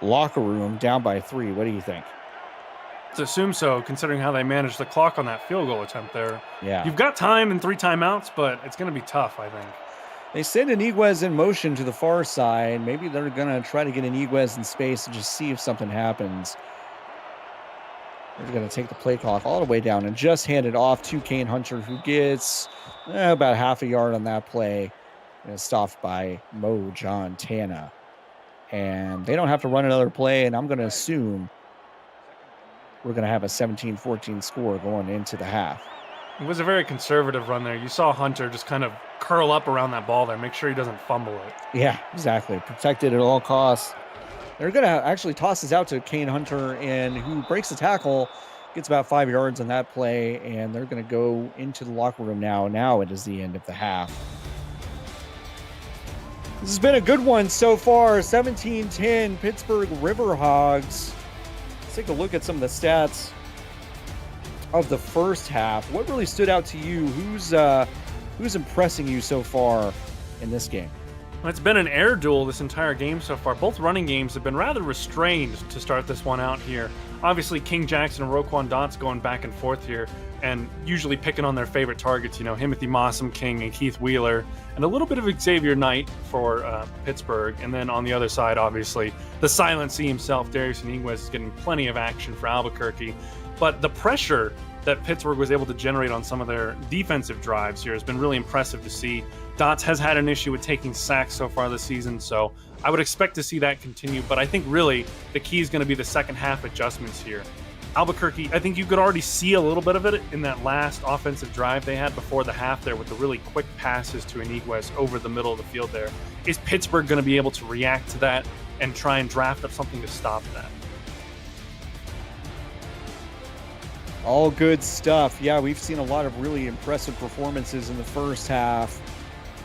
locker room down by 3. What do you think? Let's assume so, considering how they managed the clock on that field goal attempt there. Yeah. You've got time and 3 timeouts, but it's going to be tough, I think. They send Iniguez in motion to the far side. Maybe they're going to try to get Iniguez in space and just see if something happens. They're going to take the play clock all the way down and just hand it off to Kane Hunter, who gets about half a yard on that play. And it's stopped by Montana. And they don't have to run another play, and I'm going to assume we're going to have a 17-14 score going into the half. It was a very conservative run there. You saw Hunter just kind of curl up around that ball there, make sure he doesn't fumble it. Yeah, exactly. Protected at all costs. They're going to actually toss this out to Kane Hunter, and who breaks the tackle, gets about 5 yards on that play, and they're going to go into the locker room now. Now it is the end of the half. This has been a good one so far. 17-10 Pittsburgh Riverhogs. Let's take a look at some of the stats of the first half. What really stood out to you? Who's impressing you so far in this game? Well, it's been an air duel this entire game so far. Both running games have been rather restrained to start this one out here. obviously King Jackson and Roquan Dots going back and forth here, and usually picking on their favorite targets, you know, Himothy Mossam King and Keith Wheeler, and a little bit of Xavier Knight for Pittsburgh. And then on the other side, obviously, the Silent C himself, Darius Iniguez, is getting plenty of action for Albuquerque. But the pressure that Pittsburgh was able to generate on some of their defensive drives here has been really impressive to see. Dots has had an issue with taking sacks so far this season, so I would expect to see that continue. But I think really the key is going to be the second half adjustments here. Albuquerque, I think you could already see a little bit of it in that last offensive drive they had before the half there with the really quick passes to Iniguez over the middle of the field there. Is Pittsburgh going to be able to react to that and try and draft up something to stop that? All good stuff. Yeah, we've seen a lot of really impressive performances in the first half.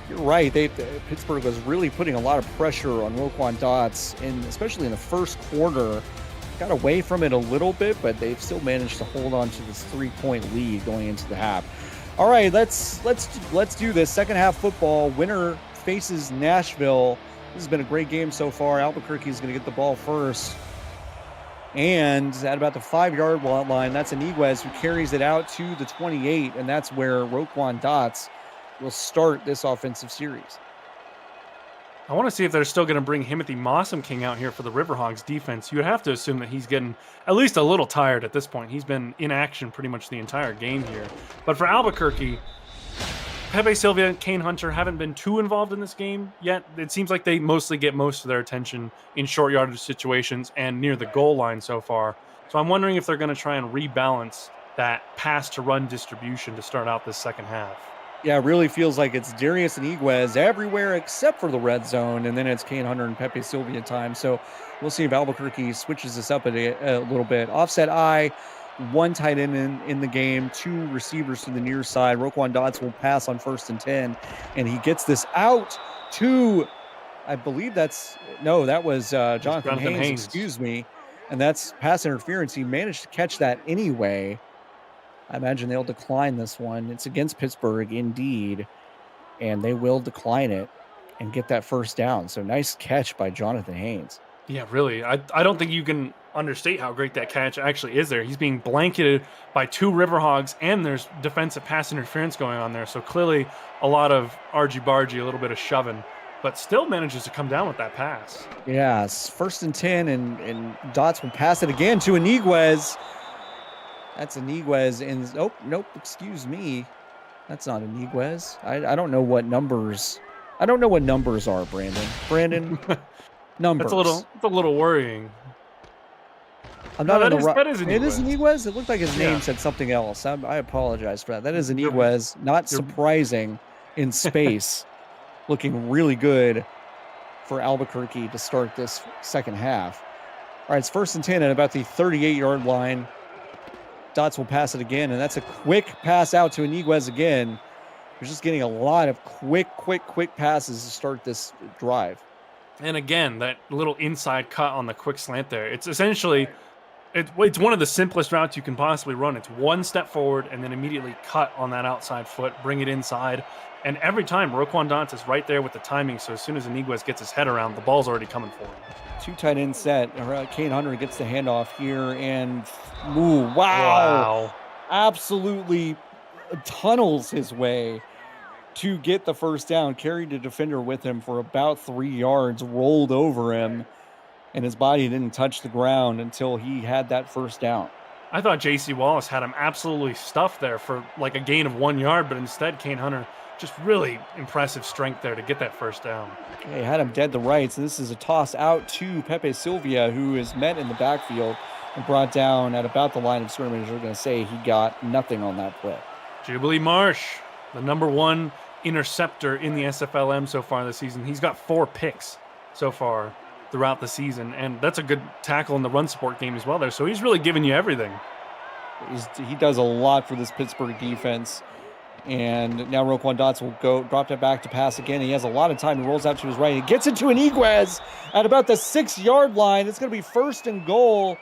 You're right. Pittsburgh was really putting a lot of pressure on Roquan Dots, and especially in the first quarter. Got away from it a little bit, but they've still managed to hold on to this 3-point lead going into the half. All right, let's do this. Second half football. Winner faces Nashville. This has been a great game so far. Albuquerque is going to get the ball first. And at about the 5-yard line, that's Iniguez who carries it out to the 28, and that's where Roquan Dots will start this offensive series. I want to see if they're still going to bring Himothy Mossam King out here for the Riverhogs defense. You would have to assume that he's getting at least a little tired at this point. He's been in action pretty much the entire game here. But for Albuquerque, Pepe Sylvia and Kane Hunter haven't been too involved in this game yet. It seems like they mostly get most of their attention in short yardage situations and near the goal line so far. So I'm wondering if they're going to try and rebalance that pass to run distribution to start out this second half. Yeah, it really feels like it's Darius Iniguez everywhere except for the red zone, and then it's Kane Hunter and Pepe Sylvia time. So we'll see if Albuquerque switches this up a little bit. Offset I, one tight end in the game, 2 receivers to the near side. Roquan Dots will pass on 1st and 10, and he gets this out to, I believe that was Jonathan Haynes, excuse me, and that's pass interference. He managed to catch that anyway. I imagine they'll decline this one. It's against Pittsburgh, indeed, and they will decline it and get that first down. So nice catch by Jonathan Haynes. Yeah, really. I don't think you can understate how great that catch actually is there. He's being blanketed by 2 Riverhogs, and there's defensive pass interference going on there. So clearly a lot of argy-bargy, a little bit of shoving, but still manages to come down with that pass. Yeah, it's 1st and 10, and Dots will pass it again to Iniguez. That's Iniguez, and nope, excuse me. That's not Iniguez. I don't know what numbers. I don't know what numbers are, Brandon. Numbers. It's a little worrying. I'm not on the right. That is Iniguez. It is Iniguez. It looked like his name said something else. I apologize for that. That is Iniguez. Not surprising in space. Looking really good for Albuquerque to start this second half. All right, it's 1st and 10 at about the 38-yard line. Dots will pass it again, and that's a quick pass out to Iniguez again. We're just getting a lot of quick passes to start this drive. And again, that little inside cut on the quick slant there. It's essentially, it's one of the simplest routes you can possibly run. It's 1 step forward and then immediately cut on that outside foot, bring it inside. And every time, Roquan Dots is right there with the timing, so as soon as Iniguez gets his head around, the ball's already coming for him. 2 tight end set. Kane Hunter gets the handoff here, and wow. Absolutely tunnels his way to get the first down. Carried the defender with him for about 3 yards, rolled over him, and his body didn't touch the ground until he had that first down. I thought J.C. Wallace had him absolutely stuffed there for like a gain of 1 yard, but instead Kane Hunter just really impressive strength there to get that first down. They had him dead to rights. This is a toss out to Pepe Sylvia, who is met in the backfield and brought down at about the line of scrimmage. We're going to say he got nothing on that play. Jubilee Marsh, the #1 interceptor in the SFLm so far this season. He's got 4 picks so far throughout the season, and that's a good tackle in the run support game as well there. So he's really giving you everything. He does a lot for this Pittsburgh defense. And now Roquan Dots will drop that back to pass again. He has a lot of time. He rolls out to his right. He gets it to Iniguez at about the 6-yard line. It's going to be 1st and goal.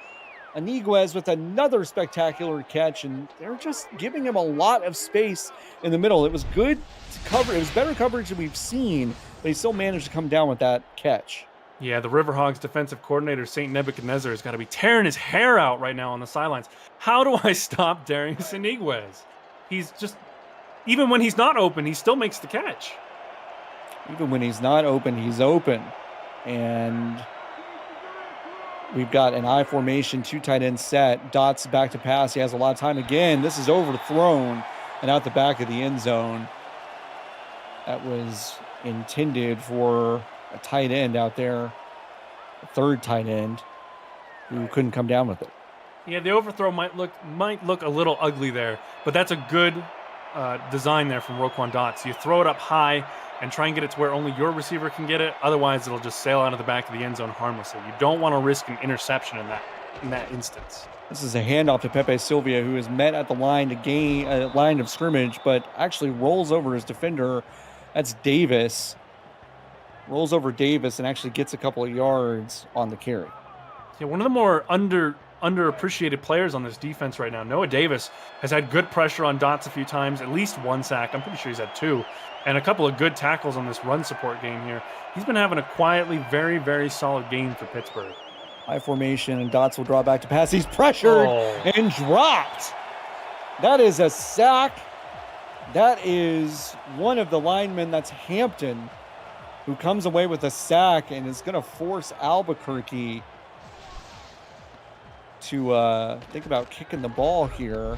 Iniguez with another spectacular catch, and they're just giving him a lot of space in the middle. It was good to cover. It was better coverage than we've seen, but he still managed to come down with that catch. Yeah, the Riverhogs defensive coordinator, St. Nebuchadnezzar, has got to be tearing his hair out right now on the sidelines. How do I stop Darius Iniguez? He's just, even when he's not open, he still makes the catch. Even when he's not open, he's open. And we've got an I formation, 2 tight end set. Dots back to pass. He has a lot of time again. This is overthrown and out the back of the end zone. That was intended for a tight end out there, a third tight end who couldn't come down with it. Yeah, the overthrow might look a little ugly there, but that's a good design there from Roquan Dots. You throw it up high and try and get it to where only your receiver can get it. Otherwise, it'll just sail out of the back of the end zone harmlessly. You don't want to risk an interception in that instance. This is a handoff to Pepe Silvia, who is met at the line to gain a line of scrimmage, but actually rolls over his defender. That's Davis. Rolls over Davis and actually gets a couple of yards on the carry. Yeah, one of the more underappreciated players on this defense right now. Noah Davis has had good pressure on Dots a few times, at least 1 sack. I'm pretty sure he's had 2, and a couple of good tackles on this run support game here. He's been having a quietly very, very solid game for Pittsburgh. High formation, and Dots will draw back to pass. He's pressured and dropped. That is a sack. That is one of the linemen, that's Hampton, who comes away with a sack and is going to force Albuquerque to think about kicking the ball here.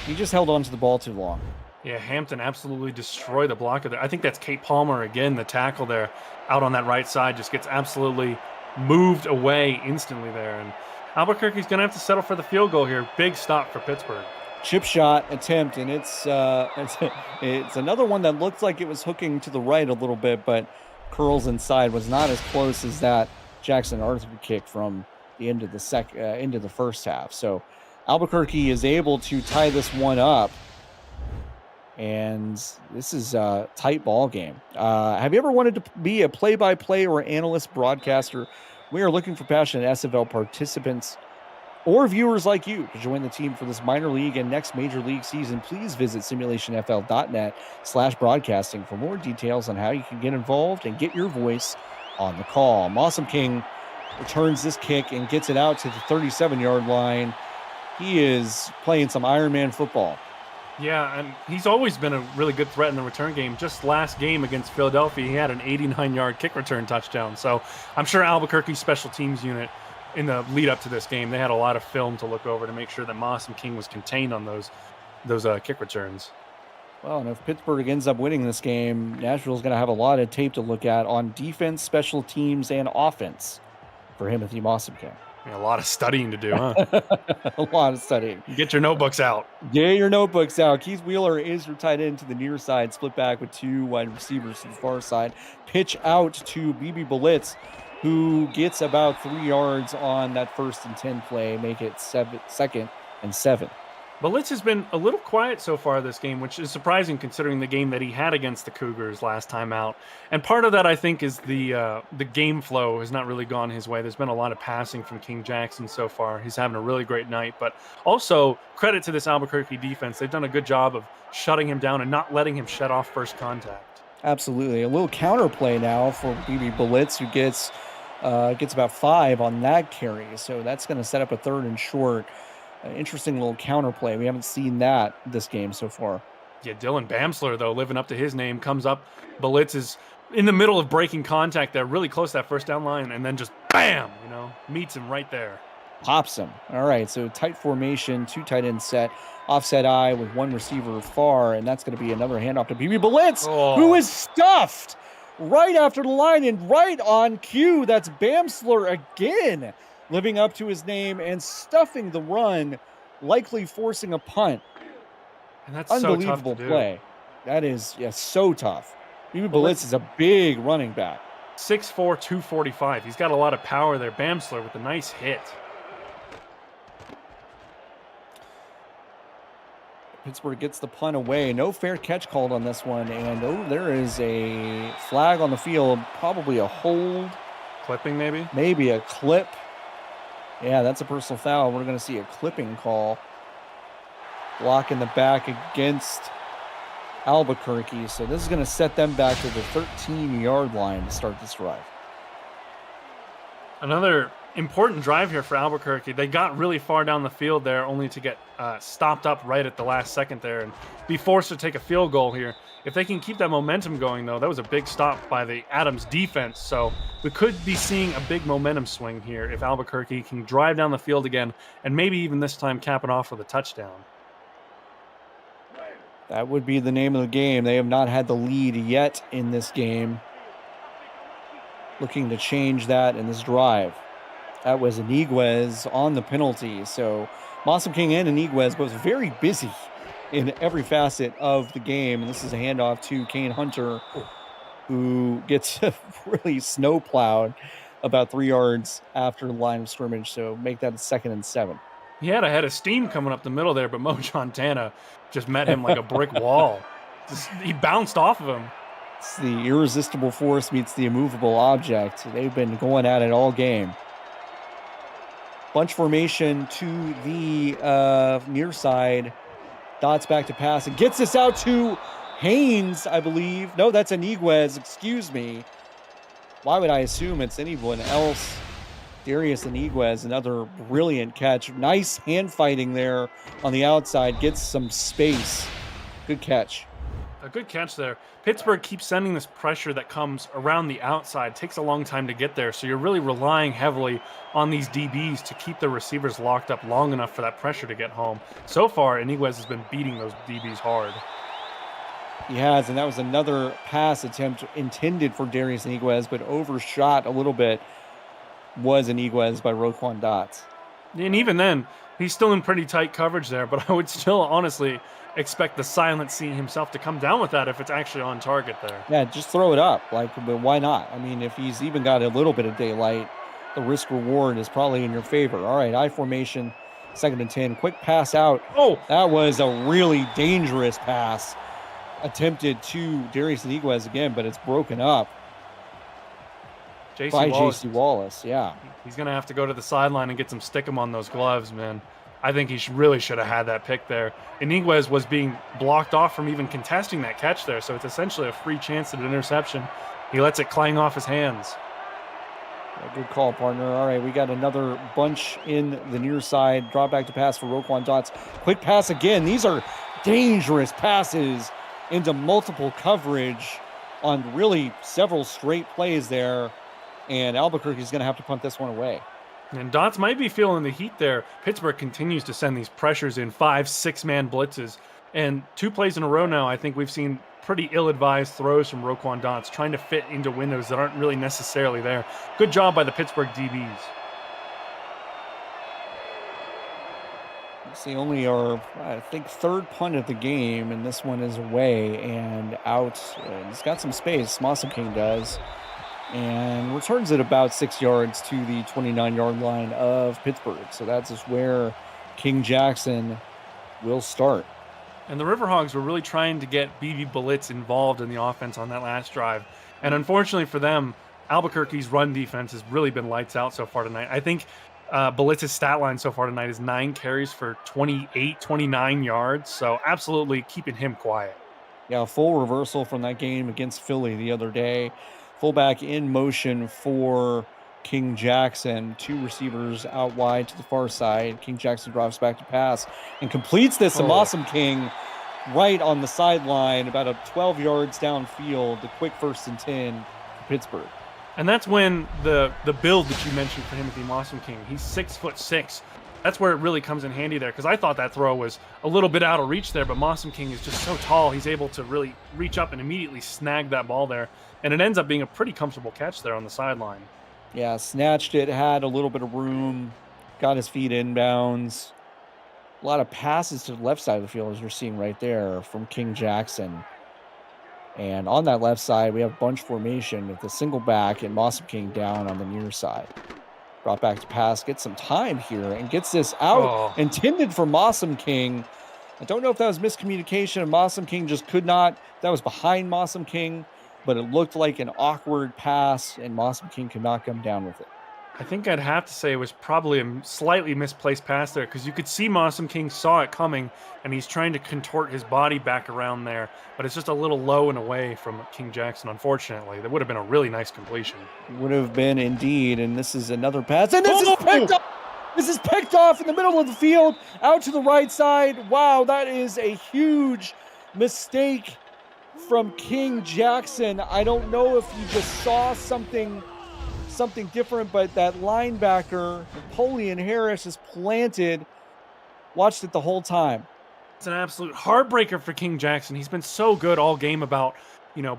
He just held on to the ball too long. Yeah, Hampton absolutely destroyed the blocker there. I think that's Kate Palmer again, the tackle there out on that right side, just gets absolutely moved away instantly there. And Albuquerque's going to have to settle for the field goal here. Big stop for Pittsburgh. Chip shot attempt, and it's another one that looks like it was hooking to the right a little bit, but curls inside. Was not as close as that Jackson Arthur kick from the end of the first half. So Albuquerque is able to tie this one up, and this is a tight ball game. Have you ever wanted to be a play-by-play or analyst broadcaster? We are looking for passionate SFL participants or viewers like you to join the team for this minor league and next major league season. Please visit simulationfl.net/broadcasting for more details on how you can get involved and get your voice on the call. Awesome King returns this kick and gets it out to the 37-yard line. He is playing some Iron Man football. Yeah, and he's always been a really good threat in the return game. Just last game against Philadelphia, he had an 89-yard kick return touchdown. So I'm sure Albuquerque's special teams unit, in the lead up to this game, they had a lot of film to look over to make sure that Awesome King was contained on those kick returns. Well, and if Pittsburgh ends up winning this game, Nashville's going to have a lot of tape to look at on defense, special teams, and offense for Timothy Awesome King. Yeah, a lot of studying to do, huh? A lot of studying. Get your notebooks out. Get your notebooks out. Keith Wheeler is your tight end to the near side, split back with 2 wide receivers to the far side. Pitch out to BB Blitz, who gets about 3 yards on that 1st and 10 play, make it 2nd and 7. Blitz has been a little quiet so far this game, which is surprising considering the game that he had against the Cougars last time out. And part of that, I think, is the game flow has not really gone his way. There's been a lot of passing from King Jackson so far. He's having a really great night. But also, credit to this Albuquerque defense. They've done a good job of shutting him down and not letting him shut off first contact. Absolutely. A little counterplay now for BB Blitz, who gets about 5 on that carry. So that's going to set up a 3rd and short. Interesting little counterplay. We haven't seen that this game so far. Yeah, Dylan Bamsler, though, living up to his name, comes up. Blitz is in the middle of breaking contact there, really close to that first down line, and then just bam, meets him right there. Pops him. All right, so tight formation, 2 tight end set, offset eye with 1 receiver far, and that's going to be another handoff to BB Blitz, who is stuffed right after the line and right on cue. That's Bamsler again, living up to his name and stuffing the run, likely forcing a punt. And that's unbelievable so tough to play. do. That is so tough. BB Blitz is a big running back. 6'4", 245. He's got a lot of power there. Bamsler with a nice hit. Pittsburgh gets the punt away. No fair catch called on this one. And there is a flag on the field. Probably a hold. Clipping maybe? Maybe a clip. Yeah, that's a personal foul. We're going to see a clipping call. Block in the back against Albuquerque. So this is going to set them back to the 13-yard line to start this drive. Another important drive here for Albuquerque. They got really far down the field there, only to get stopped up right at the last second there and be forced to take a field goal here. If they can keep that momentum going, though, that was a big stop by the Adams defense. So we could be seeing a big momentum swing here if Albuquerque can drive down the field again and maybe even this time cap it off with a touchdown. That would be the name of the game. They have not had the lead yet in this game. Looking to change that in this drive. That was Iniguez on the penalty. So Mossam King and Iniguez was very busy in every facet of the game. And this is a handoff to Kane Hunter, who gets really snowplowed about 3 yards after the line of scrimmage. So make that a 2nd and 7. He had a head of steam coming up the middle there, but Montana just met him like a brick wall. He bounced off of him. It's the irresistible force meets the immovable object. They've been going at it all game. Bunch formation to the near side. Dots back to pass and gets this out to Haynes, I believe. No, that's Iniguez. Excuse me. Why would I assume it's anyone else? Darius Iniguez, another brilliant catch. Nice hand fighting there on the outside. Gets some space. Good catch. A good catch there. Pittsburgh keeps sending this pressure that comes around the outside. Takes a long time to get there, so you're really relying heavily on these DBs to keep the receivers locked up long enough for that pressure to get home. So far, Iniguez has been beating those DBs hard. He has, and that was another pass attempt intended for Darius Iniguez, but overshot a little bit was Iniguez by Roquan Dots. And even then, he's still in pretty tight coverage there, but I would still honestly expect the silent C himself to come down with that if it's actually on target there. Yeah, just throw it up. But why not? I mean, if he's even got a little bit of daylight, the risk reward is probably in your favor. All right, I formation, 2nd and 10. Quick pass out. Oh, that was a really dangerous pass attempted to Darius Iniguez again, but it's broken up by J.C. Wallace. Yeah, he's gonna have to go to the sideline and get some stickum on those gloves, man. I think he really should have had that pick there. Iniguez was being blocked off from even contesting that catch there, so it's essentially a free chance at an interception. He lets it clang off his hands. Yeah, good call, partner. All right, we got another bunch in the near side. Drop back to pass for Roquan Dots. Quick pass again. These are dangerous passes into multiple coverage on really several straight plays there. And Albuquerque is going to have to punt this one away. And Dots might be feeling the heat there. Pittsburgh continues to send these pressures in 5-6-man blitzes. And 2 plays in a row now, I think we've seen pretty ill-advised throws from Roquan Dots, trying to fit into windows that aren't really necessarily there. Good job by the Pittsburgh DBs. It's the only, I think, 3rd punt of the game, and this one is away and out. It's got some space, Mossam King does. And returns it about 6 yards to the 29-yard line of Pittsburgh. So that's just where King Jackson will start. And the Riverhogs were really trying to get BB Blitz involved in the offense on that last drive. And unfortunately for them, Albuquerque's run defense has really been lights out so far tonight. I think Blitz's stat line so far tonight is 9 carries for 29 yards. So absolutely keeping him quiet. Yeah, full reversal from that game against Philly the other day. Fullback in motion for King Jackson. 2 receivers out wide to the far side. King Jackson drops back to pass and completes this to Mossam King right on the sideline, about 12 yards downfield. The quick 1st and 10 for Pittsburgh. And that's when the build that you mentioned for Timothy Mossam King, he's 6'6". That's where it really comes in handy there, because I thought that throw was a little bit out of reach there, but Mossam King is just so tall, he's able to really reach up and immediately snag that ball there. And it ends up being a pretty comfortable catch there on the sideline. Yeah, snatched it, had a little bit of room, got his feet inbounds. A lot of passes to the left side of the field, as you're seeing right there, from King Jackson. And on that left side, we have bunch formation with the single back and Mossam King down on the near side. Brought back to pass, gets some time here, and gets this out. Intended for Mossam King. I don't know if that was miscommunication, and Mossam King just could not. That was behind Mossam King, but it looked like an awkward pass, and Mossam King could not come down with it. I think I'd have to say it was probably a slightly misplaced pass there because you could see Mossum King saw it coming and he's trying to contort his body back around there, but it's just a little low and away from King Jackson, unfortunately. That would have been a really nice completion. Would have been indeed, and this is another pass, and this is Oh! picked up. This is picked off in the middle of the field, out to the right side. Wow, that is a huge mistake from King Jackson. I don't know if you just saw something different, but that linebacker, Napoleon Harris, is planted. Watched it the whole time. It's an absolute heartbreaker for King Jackson. He's been so good all game about,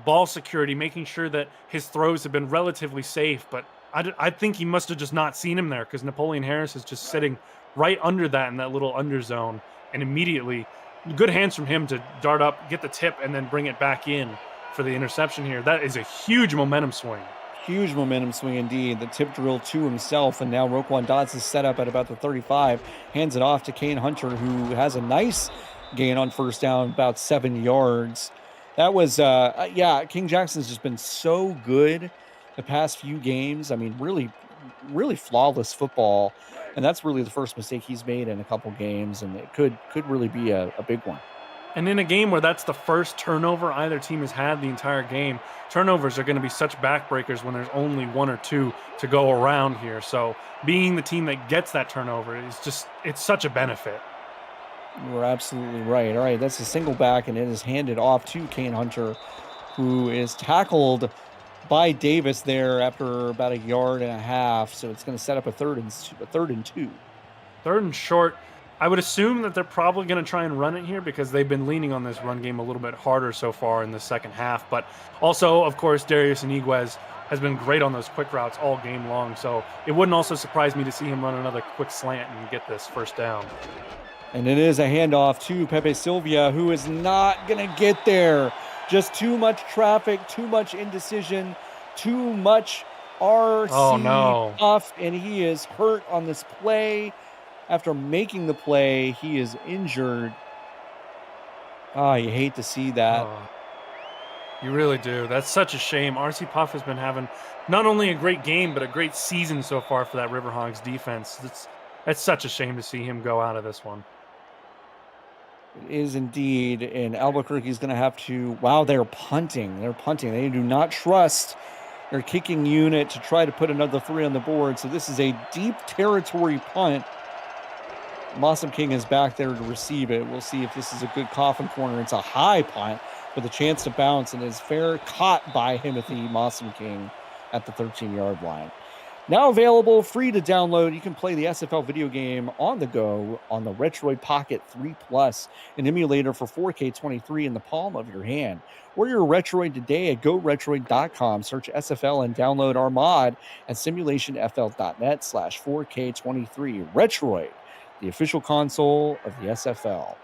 ball security, making sure that his throws have been relatively safe. But I think he must have just not seen him there because Napoleon Harris is just sitting right under that in that little under zone. And immediately, good hands from him to dart up, get the tip, and then bring it back in for the interception here. That is a huge momentum swing. Huge momentum swing indeed. The tip drill to himself, and now Roquan Dodds is set up at about the 35. Hands it off to Kane Hunter, who has a nice gain on first down, about 7 yards. That was, King Jackson's just been so good the past few games. I mean, really, really flawless football, and that's really the first mistake he's made in a couple games, and it could really be a big one. And in a game where that's the first turnover either team has had the entire game, turnovers are going to be such backbreakers when there's only one or two to go around here. So being the team that gets that turnover is it's such a benefit. You're absolutely right. All right, that's a single back, and it is handed off to Kane Hunter, who is tackled by Davis there after about 1.5 yards. So it's going to set up a third and two. Third and short. I would assume that they're probably going to try and run it here because they've been leaning on this run game a little bit harder so far in the second half. But also, of course, Darius Iniguez has been great on those quick routes all game long. So it wouldn't also surprise me to see him run another quick slant and get this first down. And it is a handoff to Pepe Silvia, who is not going to get there. Just too much traffic, too much indecision, too much RC off, and he is hurt on this play. After making the play, he is injured. Oh, you hate to see that. Oh, you really do. That's such a shame. RC Puff has been having not only a great game, but a great season so far for that Riverhogs defense. It's such a shame to see him go out of this one. It is indeed. And Albuquerque is going to have to... Wow, they're punting. They do not trust their kicking unit to try to put another 3 on the board. So this is a deep territory punt. Mossum King is back there to receive it. We'll see if this is a good coffin corner. It's a high punt with a chance to bounce, and is fair caught by Timothy Mossum King at the 13-yard line. Now available, free to download. You can play the SFL video game on the go on the Retroid Pocket 3 Plus, an emulator for 4K23 in the palm of your hand. Order your Retroid today at GoRetroid.com. Search SFL and download our mod at simulationfl.net/4K23. Retroid, the official console of the SFL.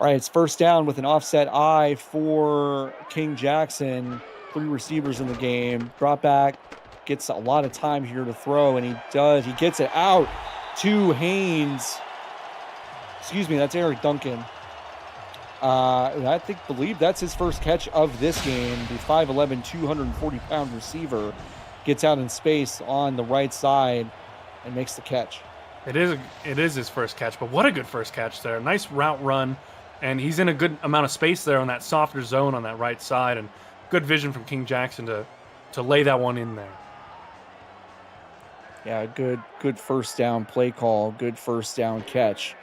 All right, it's first down with an offset I for King Jackson. 3 receivers in the game. Drop back, gets a lot of time here to throw, and he does. He gets it out to Haynes. Excuse me, that's Eric Duncan. Believe that's his first catch of this game. The 5'11", 240-pound receiver gets out in space on the right side and makes the catch. It is his first catch, but what a good first catch there. Nice route run, and he's in a good amount of space there on that softer zone on that right side, and good vision from King Jackson to lay that one in there. Yeah, good first down play call, good first down catch.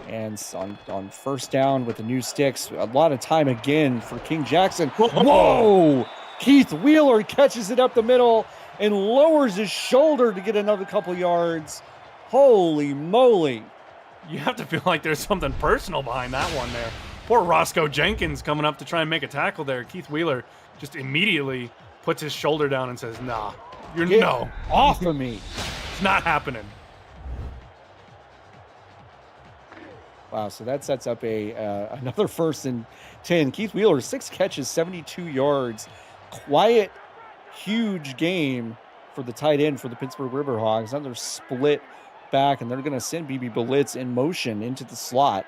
And on first down with the new sticks, a lot of time again for King Jackson. Whoa! Keith Wheeler catches it up the middle and lowers his shoulder to get another couple yards. Holy moly. You have to feel like there's something personal behind that one there. Poor Roscoe Jenkins coming up to try and make a tackle there. Keith Wheeler just immediately puts his shoulder down and says, nah, Get off of me. It's not happening. Wow, so that sets up another 1st and 10. Keith Wheeler, 6 catches, 72 yards. Quiet, huge game for the tight end for the Pittsburgh Riverhogs. Another split back, and they're going to send BB Blitz in motion into the slot.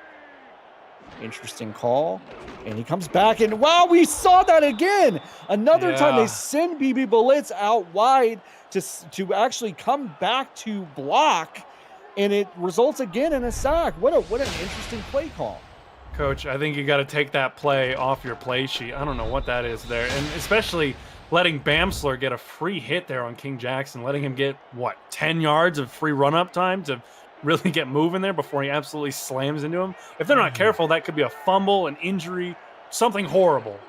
Interesting call. And he comes back, and wow, we saw that again. Another time they send BB Blitz out wide to actually come back to block, and it results again in a sack. What an interesting play call. Coach, I think you got to take that play off your play sheet. I don't know what that is there. And especially letting Bamsler get a free hit there on King Jackson, letting him get, what, 10 yards of free run-up time to really get moving there before he absolutely slams into him. If they're not careful, that could be a fumble, an injury, something horrible.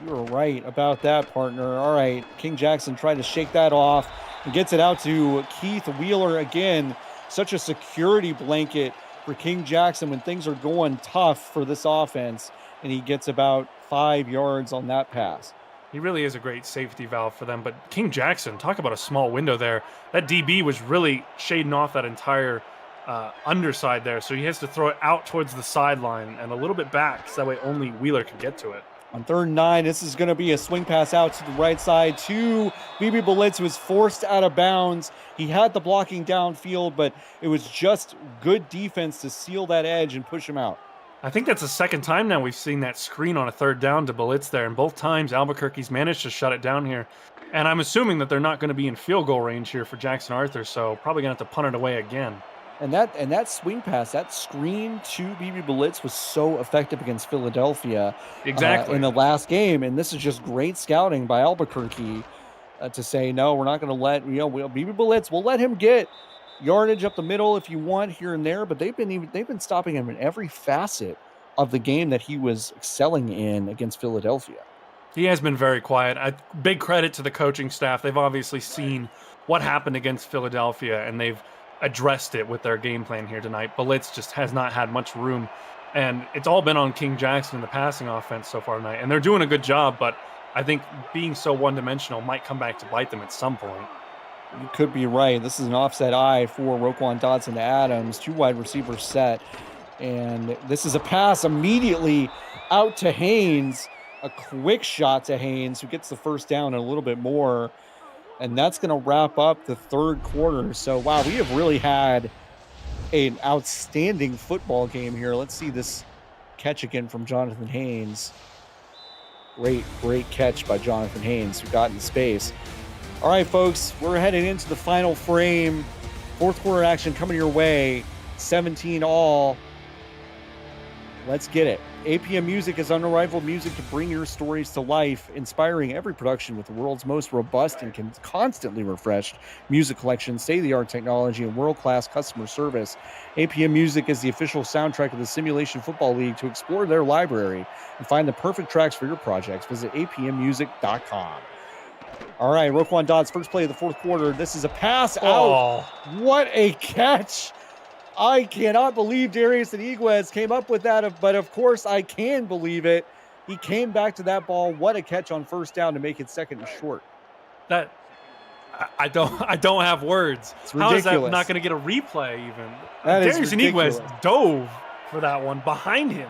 You're right about that, partner. All right, King Jackson tried to shake that off and gets it out to Keith Wheeler again. Such a security blanket for King Jackson when things are going tough for this offense, and he gets about 5 yards on that pass. He really is a great safety valve for them, but King Jackson, talk about a small window there. That DB was really shading off that entire underside there, so he has to throw it out towards the sideline and a little bit back, so that way only Wheeler can get to it. On 3rd and 9, this is going to be a swing pass out to the right side to BB Blitz, who was forced out of bounds. He had the blocking downfield, but it was just good defense to seal that edge and push him out. I think that's the second time now we've seen that screen on a 3rd down to Blitz there, and both times Albuquerque's managed to shut it down here. And I'm assuming that they're not going to be in field goal range here for Jackson Arthur, so probably going to have to punt it away again. And that swing pass, that screen to BB Blitz was so effective against Philadelphia Exactly in the last game. And this is just great scouting by Albuquerque to say, no, we're not going to let, BB Blitz, we'll let him get yardage up the middle if you want here and there, but they've been stopping him in every facet of the game that he was excelling in against Philadelphia. He has been very quiet. Big credit to the coaching staff. They've obviously seen what happened against Philadelphia, and they've addressed it with their game plan here tonight. Blitz just has not had much room, and it's all been on King Jackson in the passing offense so far tonight, and they're doing a good job, but I think being so one-dimensional might come back to bite them at some point. You could be right. This is an offset eye for Roquan Dotson to Adams, 2 wide receivers set, and this is a pass immediately out to Haynes, a quick shot to Haynes, who gets the first down and a little bit more. And that's going to wrap up the 3rd quarter. So, wow, we have really had an outstanding football game here. Let's see this catch again from Jonathan Haynes. Great catch by Jonathan Haynes, who got in space. All right, folks, we're heading into the final frame. 4th quarter action coming your way. 17 all. Let's get it. APM Music is unrivaled music to bring your stories to life, inspiring every production with the world's most robust and constantly refreshed music collection, state-of-the-art technology, and world-class customer service. APM Music is the official soundtrack of the Simulation Football League. To explore their library and find the perfect tracks for your projects, visit apmmusic.com. All right, Roquan Dot's first play of the 4th quarter. This is a pass out. What a catch. I cannot believe Darius Iniguez came up with that, but of course I can believe it. He came back to that ball. What a catch on 1st down to make it 2nd and short. That I don't have words. It's ridiculous. How is that not going to get a replay even? That Darius is ridiculous. Iniguez dove for that one behind him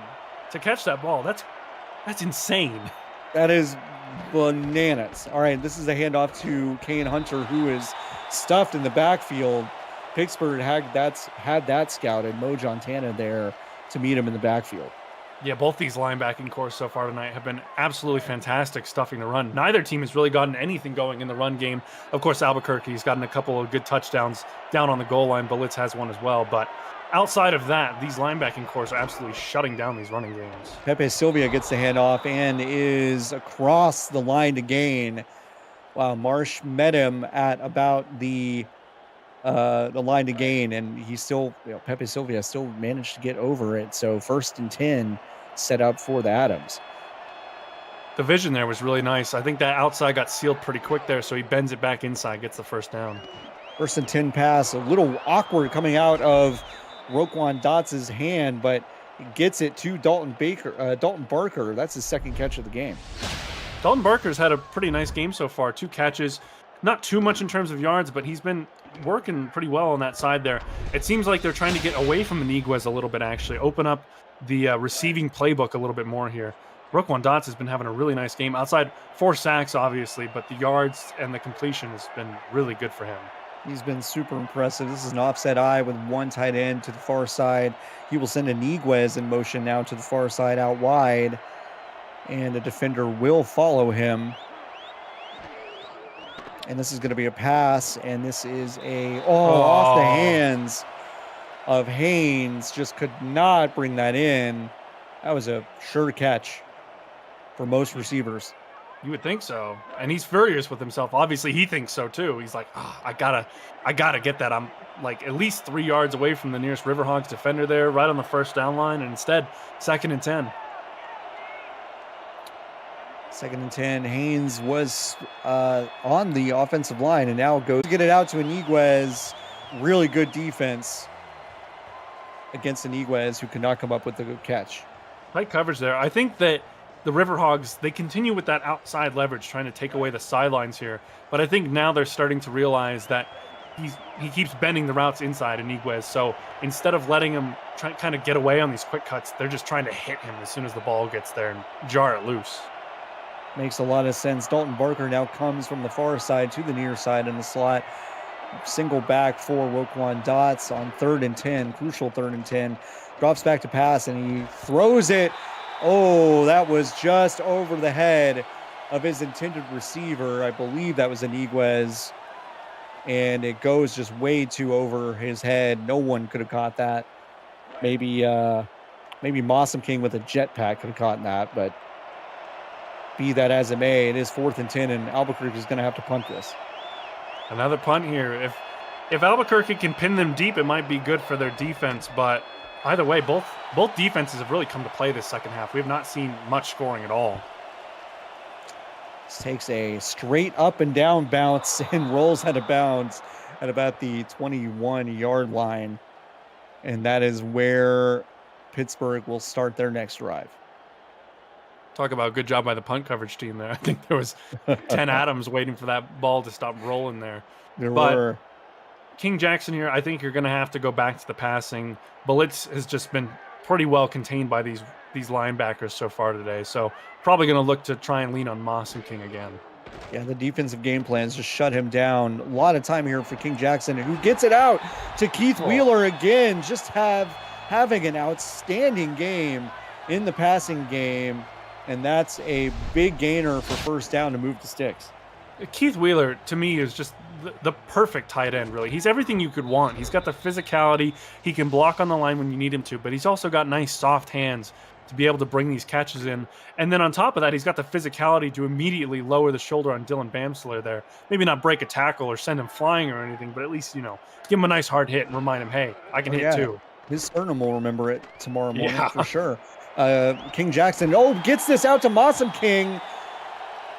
to catch that ball. That's insane. That is bananas. All right, this is a handoff to Kane Hunter, who is stuffed in the backfield. Pittsburgh had that scouted. Mo Jontana there to meet him in the backfield. Yeah, both these linebacking cores so far tonight have been absolutely fantastic stuffing the run. Neither team has really gotten anything going in the run game. Of course, Albuquerque's gotten a couple of good touchdowns down on the goal line. Blitz has one as well. But outside of that, these linebacking cores are absolutely shutting down these running games. Pepe Sylvia gets the handoff and is across the line to gain. Wow, Marsh met him at about the line to gain, and he still, Pepe Sylvia still managed to get over it. So 1st and 10 set up for the Adams. The vision there was really nice. I think that outside got sealed pretty quick there, so he bends it back inside, gets the 1st down. 1st and 10 pass, a little awkward coming out of Roquan Dots' hand, but he gets it to Dalton Barker. That's his 2nd catch of the game. Dalton Barker's had a pretty nice game so far. 2 catches, not too much in terms of yards, but he's been working pretty well on that side there. It seems like they're trying to get away from Iniguez a little bit, actually. Open up the receiving playbook a little bit more here. Roquan Dots has been having a really nice game. Outside 4 sacks, obviously, but the yards and the completion has been really good for him. He's been super impressive. This is an offset eye with 1 tight end to the far side. He will send Iniguez in motion now to the far side out wide, and a defender will follow him. And this is going to be a pass, and this is off the Oh, hands of Haynes. Just could not bring that in. That was a sure catch for most receivers. you would think so. And he's furious with himself. Obviously, he thinks so too. He's like, oh, I gotta get that. I'm like at least 3 yards away from the nearest Riverhawks defender there, right on the first down line. And instead, 2nd and 10. 2nd and 10. Haynes was on the offensive line and now goes to get it out to Iniguez. Really good defense against Iniguez, who could not come up with a good catch. Tight coverage there. I think that the Riverhogs, they continue with that outside leverage, trying to take away the sidelines here. But I think now they're starting to realize that he keeps bending the routes inside Iniguez. So instead of letting him kind of get away on these quick cuts, they're just trying to hit him as soon as the ball gets there and jar it loose. Makes a lot of sense. Dalton Barker now comes from the far side to the near side in the slot. Single back for Roquan Dots on 3rd and 10, crucial 3rd and 10. Drops back to pass, and he throws it. Oh, that was just over the head of his intended receiver. I believe that was Iniguez. And it goes just way too over his head. No one could have caught that. Maybe Mossam King with a jetpack could have caught that, but be that as it may, it is 4th and 10, and Albuquerque is going to have to punt this. Another punt here. If Albuquerque can pin them deep, it might be good for their defense. But either way, both defenses have really come to play this second half. We have not seen much scoring at all. This takes a straight up and down bounce and rolls out of bounds at about the 21-yard line. And that is where Pittsburgh will start their next drive. Talk about a good job by the punt coverage team there. I think there was 10 Adams waiting for that ball to stop rolling there. There were. King Jackson here, I think you're going to have to go back to the passing. Blitz has just been pretty well contained by these linebackers so far today. So probably going to look to try and lean on Moss and King again. Yeah, the defensive game plans just shut him down. A lot of time here for King Jackson, who gets it out to Keith Wheeler again, just having an outstanding game in the passing game. And that's a big gainer for 1st down to move the sticks. Keith Wheeler, to me, is just the perfect tight end, really. He's everything you could want. He's got the physicality. He can block on the line when you need him to, but he's also got nice, soft hands to be able to bring these catches in. And then on top of that, he's got the physicality to immediately lower the shoulder on Dylan Bamsler there. Maybe not break a tackle or send him flying or anything, but at least, give him a nice hard hit and remind him, hey, I can hit too. His sternum will remember it tomorrow morning for sure. King Jackson, gets this out to Mossam King.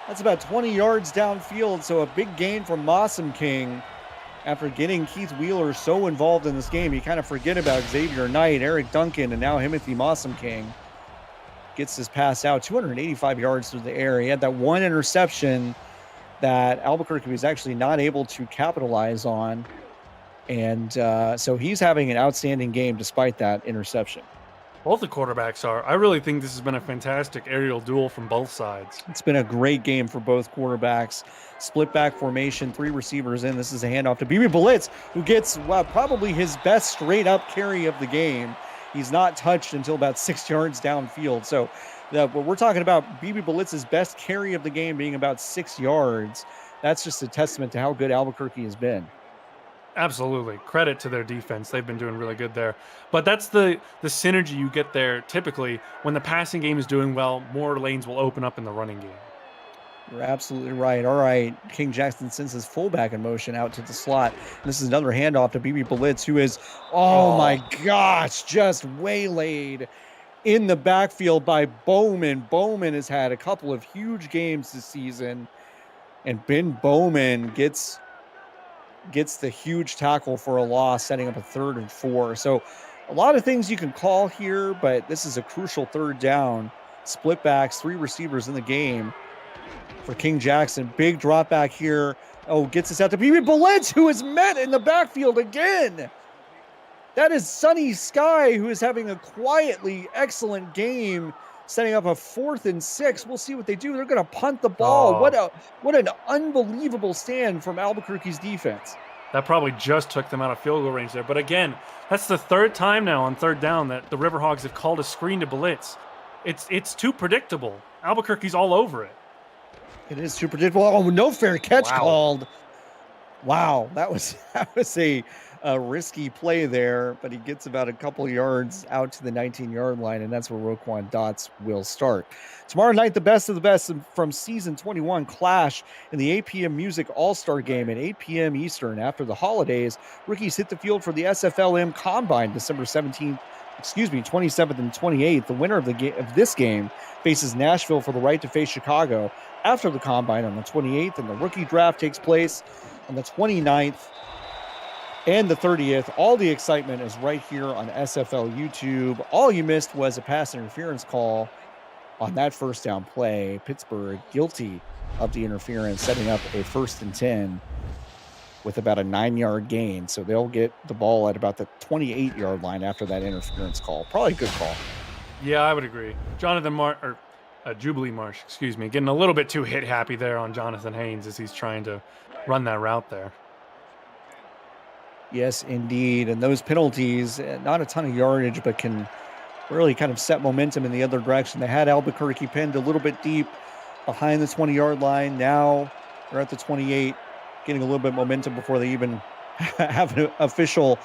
That's about 20 yards downfield, so a big gain from Mossam King. After getting Keith Wheeler so involved in this game, you kind of forget about Xavier Knight, Eric Duncan, and now Timothy Mossam King. Gets this pass out, 285 yards through the air. He had that one interception that Albuquerque was actually not able to capitalize on. And so he's having an outstanding game despite that interception. Both the quarterbacks are. I really think this has been a fantastic aerial duel from both sides. It's been a great game for both quarterbacks. Split back formation, 3 receivers in. This is a handoff to BB Blitz, who gets probably his best straight up carry of the game. He's not touched until about 6 yards downfield. So we're talking about BB Blitz's best carry of the game being about 6 yards. That's just a testament to how good Albuquerque has been. Absolutely. Credit to their defense. They've been doing really good there. But that's the synergy you get there typically. When the passing game is doing well, more lanes will open up in the running game. You're absolutely right. All right. King Jackson sends his fullback in motion out to the slot. And this is another handoff to BB Blitz, who is, my gosh, just waylaid in the backfield by Bowman. Bowman has had a couple of huge games this season. And Ben Bowman gets the huge tackle for a loss, setting up a 3rd and 4. So a lot of things you can call here, but this is a crucial 3rd down. Split backs, 3 receivers in the game for King Jackson. Big drop back here. Gets us out to BB Blitz, who is met in the backfield again. That is Sunny Sky, who is having a quietly excellent game, setting up a 4th and 6. We'll see what they do. They're going to punt the ball. What an unbelievable stand from Albuquerque's defense. That probably just took them out of field goal range there. But again, that's the 3rd time now on 3rd down that the Riverhogs have called a screen to blitz. It's too predictable. Albuquerque's all over it. It is too predictable. Oh, no fair catch Wow. called. Wow, that was a risky play there, but he gets about a couple yards out to the 19-yard line, and that's where Roquan Dots will start. Tomorrow night, the best of the best from season 21 clash in the 8 p.m. Music All-Star Game at 8 p.m. Eastern. After the holidays, rookies hit the field for the SFLm Combine December 27th and 28th. The winner of this game faces Nashville for the right to face Chicago after the Combine on the 28th, and the rookie draft takes place on the 29th and the 30th. All the excitement is right here on SFL YouTube. All you missed was a pass interference call on that first down play. Pittsburgh guilty of the interference, setting up a 1st and 10 with about a 9-yard gain. So they'll get the ball at about the 28-yard line after that interference call. Probably a good call. Yeah, I would agree. Jubilee Marsh, excuse me, getting a little bit too hit happy there on Jonathan Haynes as he's trying to run that route there. Yes, indeed. And those penalties, not a ton of yardage, but can really kind of set momentum in the other direction. They had Albuquerque pinned a little bit deep behind the 20-yard line. Now they're at the 28, getting a little bit of momentum before they even have an official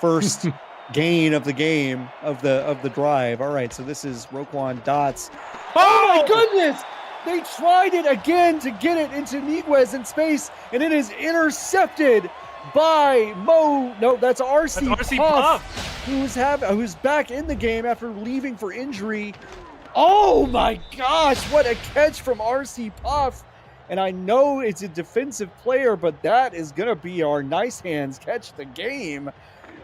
first gain of the game of the drive. All right, so this is Roquan Dots. Oh my goodness! They tried it again to get it into Miguez in space, and it is intercepted by that's RC Puff, who's back in the game after leaving for injury. Oh my gosh, what a catch from RC Puff. And I know it's a defensive player, but that is going to be our nice hands catch the game.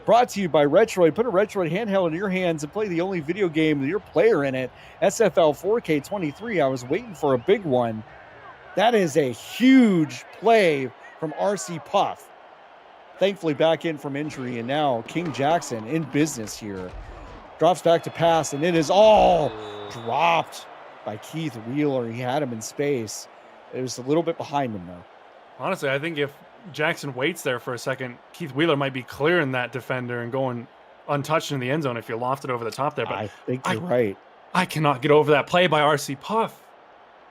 Brought to you by Retroid. Put a Retroid handheld in your hands and play the only video game with your player in it. SFL 4K23. I was waiting for a big one. That is a huge play from RC Puff. Thankfully back in from injury, and now King Jackson in business here. Drops back to pass, and it is all dropped by Keith Wheeler. He had him in space. It was a little bit behind him, though. Honestly, I think if Jackson waits there for a second, Keith Wheeler might be clearing that defender and going untouched in the end zone if you lofted over the top there. But I think you're right. I cannot get over that play by RC Puff.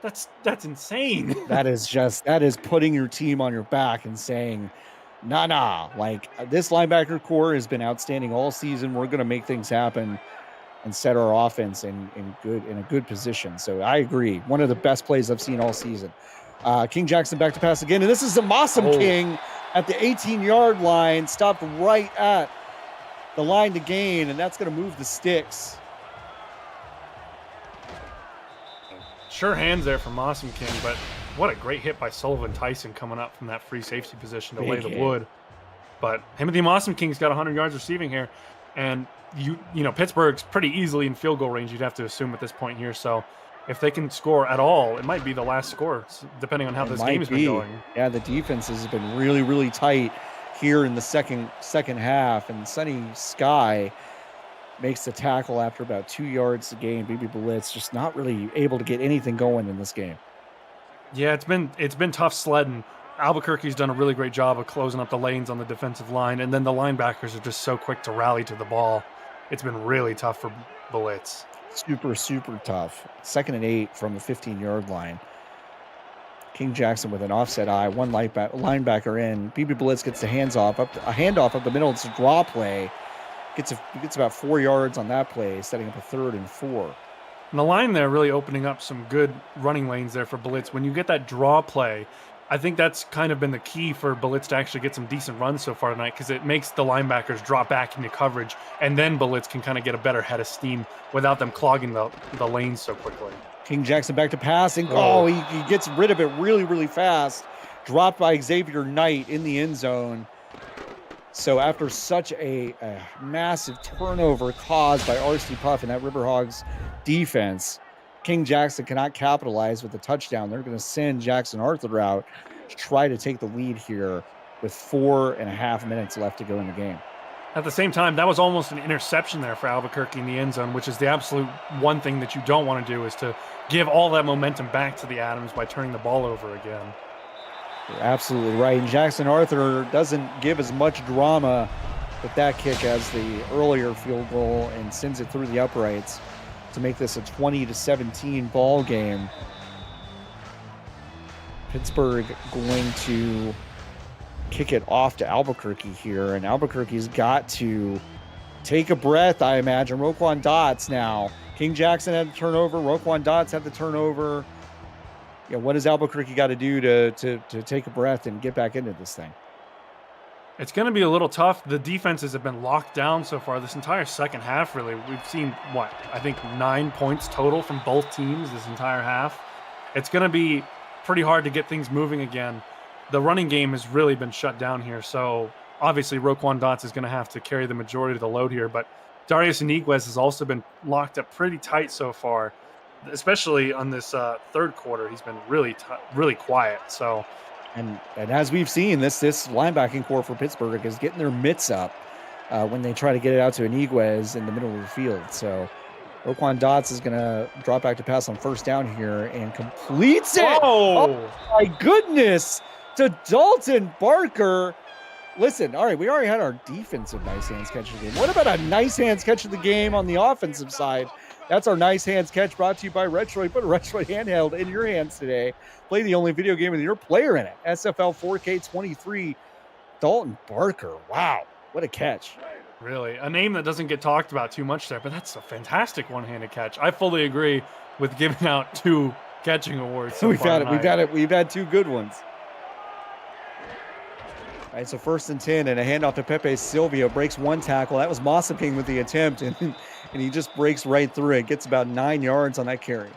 That's insane. That is putting your team on your back and saying, nah. Like, this linebacker core has been outstanding all season. We're going to make things happen and set our offense in a good position. So I agree. One of the best plays I've seen all season. King Jackson back to pass again, and this is Awesome King at the 18-yard line, stopped right at the line to gain, and that's going to move the sticks. Sure hands there from Awesome King, but what a great hit by Sullivan Tyson coming up from that free safety position to lay the wood. But him and the Awesome King's got 100 yards receiving here, and you know Pittsburgh's pretty easily in field goal range, you'd have to assume at this point here. So if they can score at all, it might be the last score, depending on how this game has been going. Yeah, the defense has been really, really tight here in the second half, and Sonny Sky makes the tackle after about 2 yards to gain. BB Blitz just not really able to get anything going in this game. Yeah, it's been tough sledding. Albuquerque's done a really great job of closing up the lanes on the defensive line, and then the linebackers are just so quick to rally to the ball. It's been really tough for Blitz. Super, super tough. 2nd and 8 from the 15-yard line. King Jackson with an offset eye, one linebacker in. BB Blitz gets the handoff up the middle. It's a draw play. Gets about 4 yards on that play, setting up a 3rd and 4. And the line there really opening up some good running lanes there for Blitz. When you get that draw play, I think that's kind of been the key for Blitz to actually get some decent runs so far tonight, because it makes the linebackers drop back into coverage, and then Blitz can kind of get a better head of steam without them clogging the lanes so quickly. King Jackson back to passing. He gets rid of it really, really fast. Dropped by Xavier Knight in the end zone. So after such a massive turnover caused by RC Puff and that Riverhogs defense, King Jackson cannot capitalize with a touchdown. They're going to send Jackson Arthur out to try to take the lead here with 4.5 minutes left to go in the game. At the same time, that was almost an interception there for Albuquerque in the end zone, which is the absolute one thing that you don't want to do, is to give all that momentum back to the Adams by turning the ball over again. You're absolutely right. And Jackson Arthur doesn't give as much drama with that kick as the earlier field goal and sends it through the uprights to make this a 20-17 ball game. Pittsburgh going to kick it off to Albuquerque here, and Albuquerque's got to take a breath, I imagine. Roquan Dots now. King Jackson had the turnover. Roquan Dots had the turnover. Yeah, what does Albuquerque got to do to take a breath and get back into this thing? It's going to be a little tough. The defenses have been locked down so far this entire second half, really. We've seen, what, I think 9 points total from both teams this entire half. It's going to be pretty hard to get things moving again. The running game has really been shut down here, so obviously Roquan Dots is going to have to carry the majority of the load here, but Darius Iniguez has also been locked up pretty tight so far, especially on this third quarter. He's been really quiet, so... And as we've seen, this linebacking core for Pittsburgh is getting their mitts up when they try to get it out to Iniguez in the middle of the field. So Roquan Dots is going to drop back to pass on first down here and completes it. Oh my goodness, to Dalton Barker. Listen, all right, we already had our defensive nice hands catch of the game. What about a nice hands catch of the game on the offensive side? That's our nice hands catch brought to you by Retroid. Put a Retroid handheld in your hands today. Play the only video game with your player in it. SFL 4K23. Dalton Barker. Wow, what a catch. Really, a name that doesn't get talked about too much there, but that's a fantastic one-handed catch. I fully agree with giving out 2 catching awards. So we've had 2 good ones. All right, so 1st and 10 and a handoff to Pepe Silvia. Breaks 1 tackle. That was Mossaping with the attempt, and he just breaks right through it. Gets about 9 yards on that carry.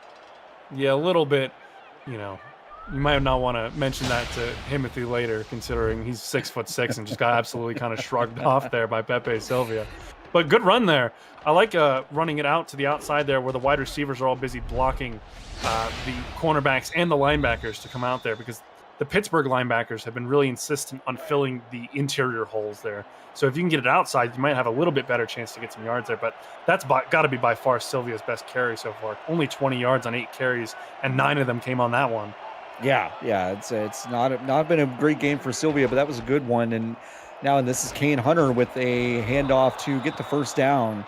Yeah, a little bit, you might not want to mention that to Timothy later, considering he's 6'6" and just got absolutely kind of shrugged off there by Pepe Silvia. But good run there. I like running it out to the outside there where the wide receivers are all busy blocking the cornerbacks and the linebackers to come out there, because the Pittsburgh linebackers have been really insistent on filling the interior holes there. So if you can get it outside, you might have a little bit better chance to get some yards there. But that's got to be by far Silvia's best carry so far. Only 20 yards on 8 carries, and 9 of them came on that one. Yeah, it's not been a great game for Silvia, but that was a good one. And now this is Kane Hunter with a handoff to get the first down.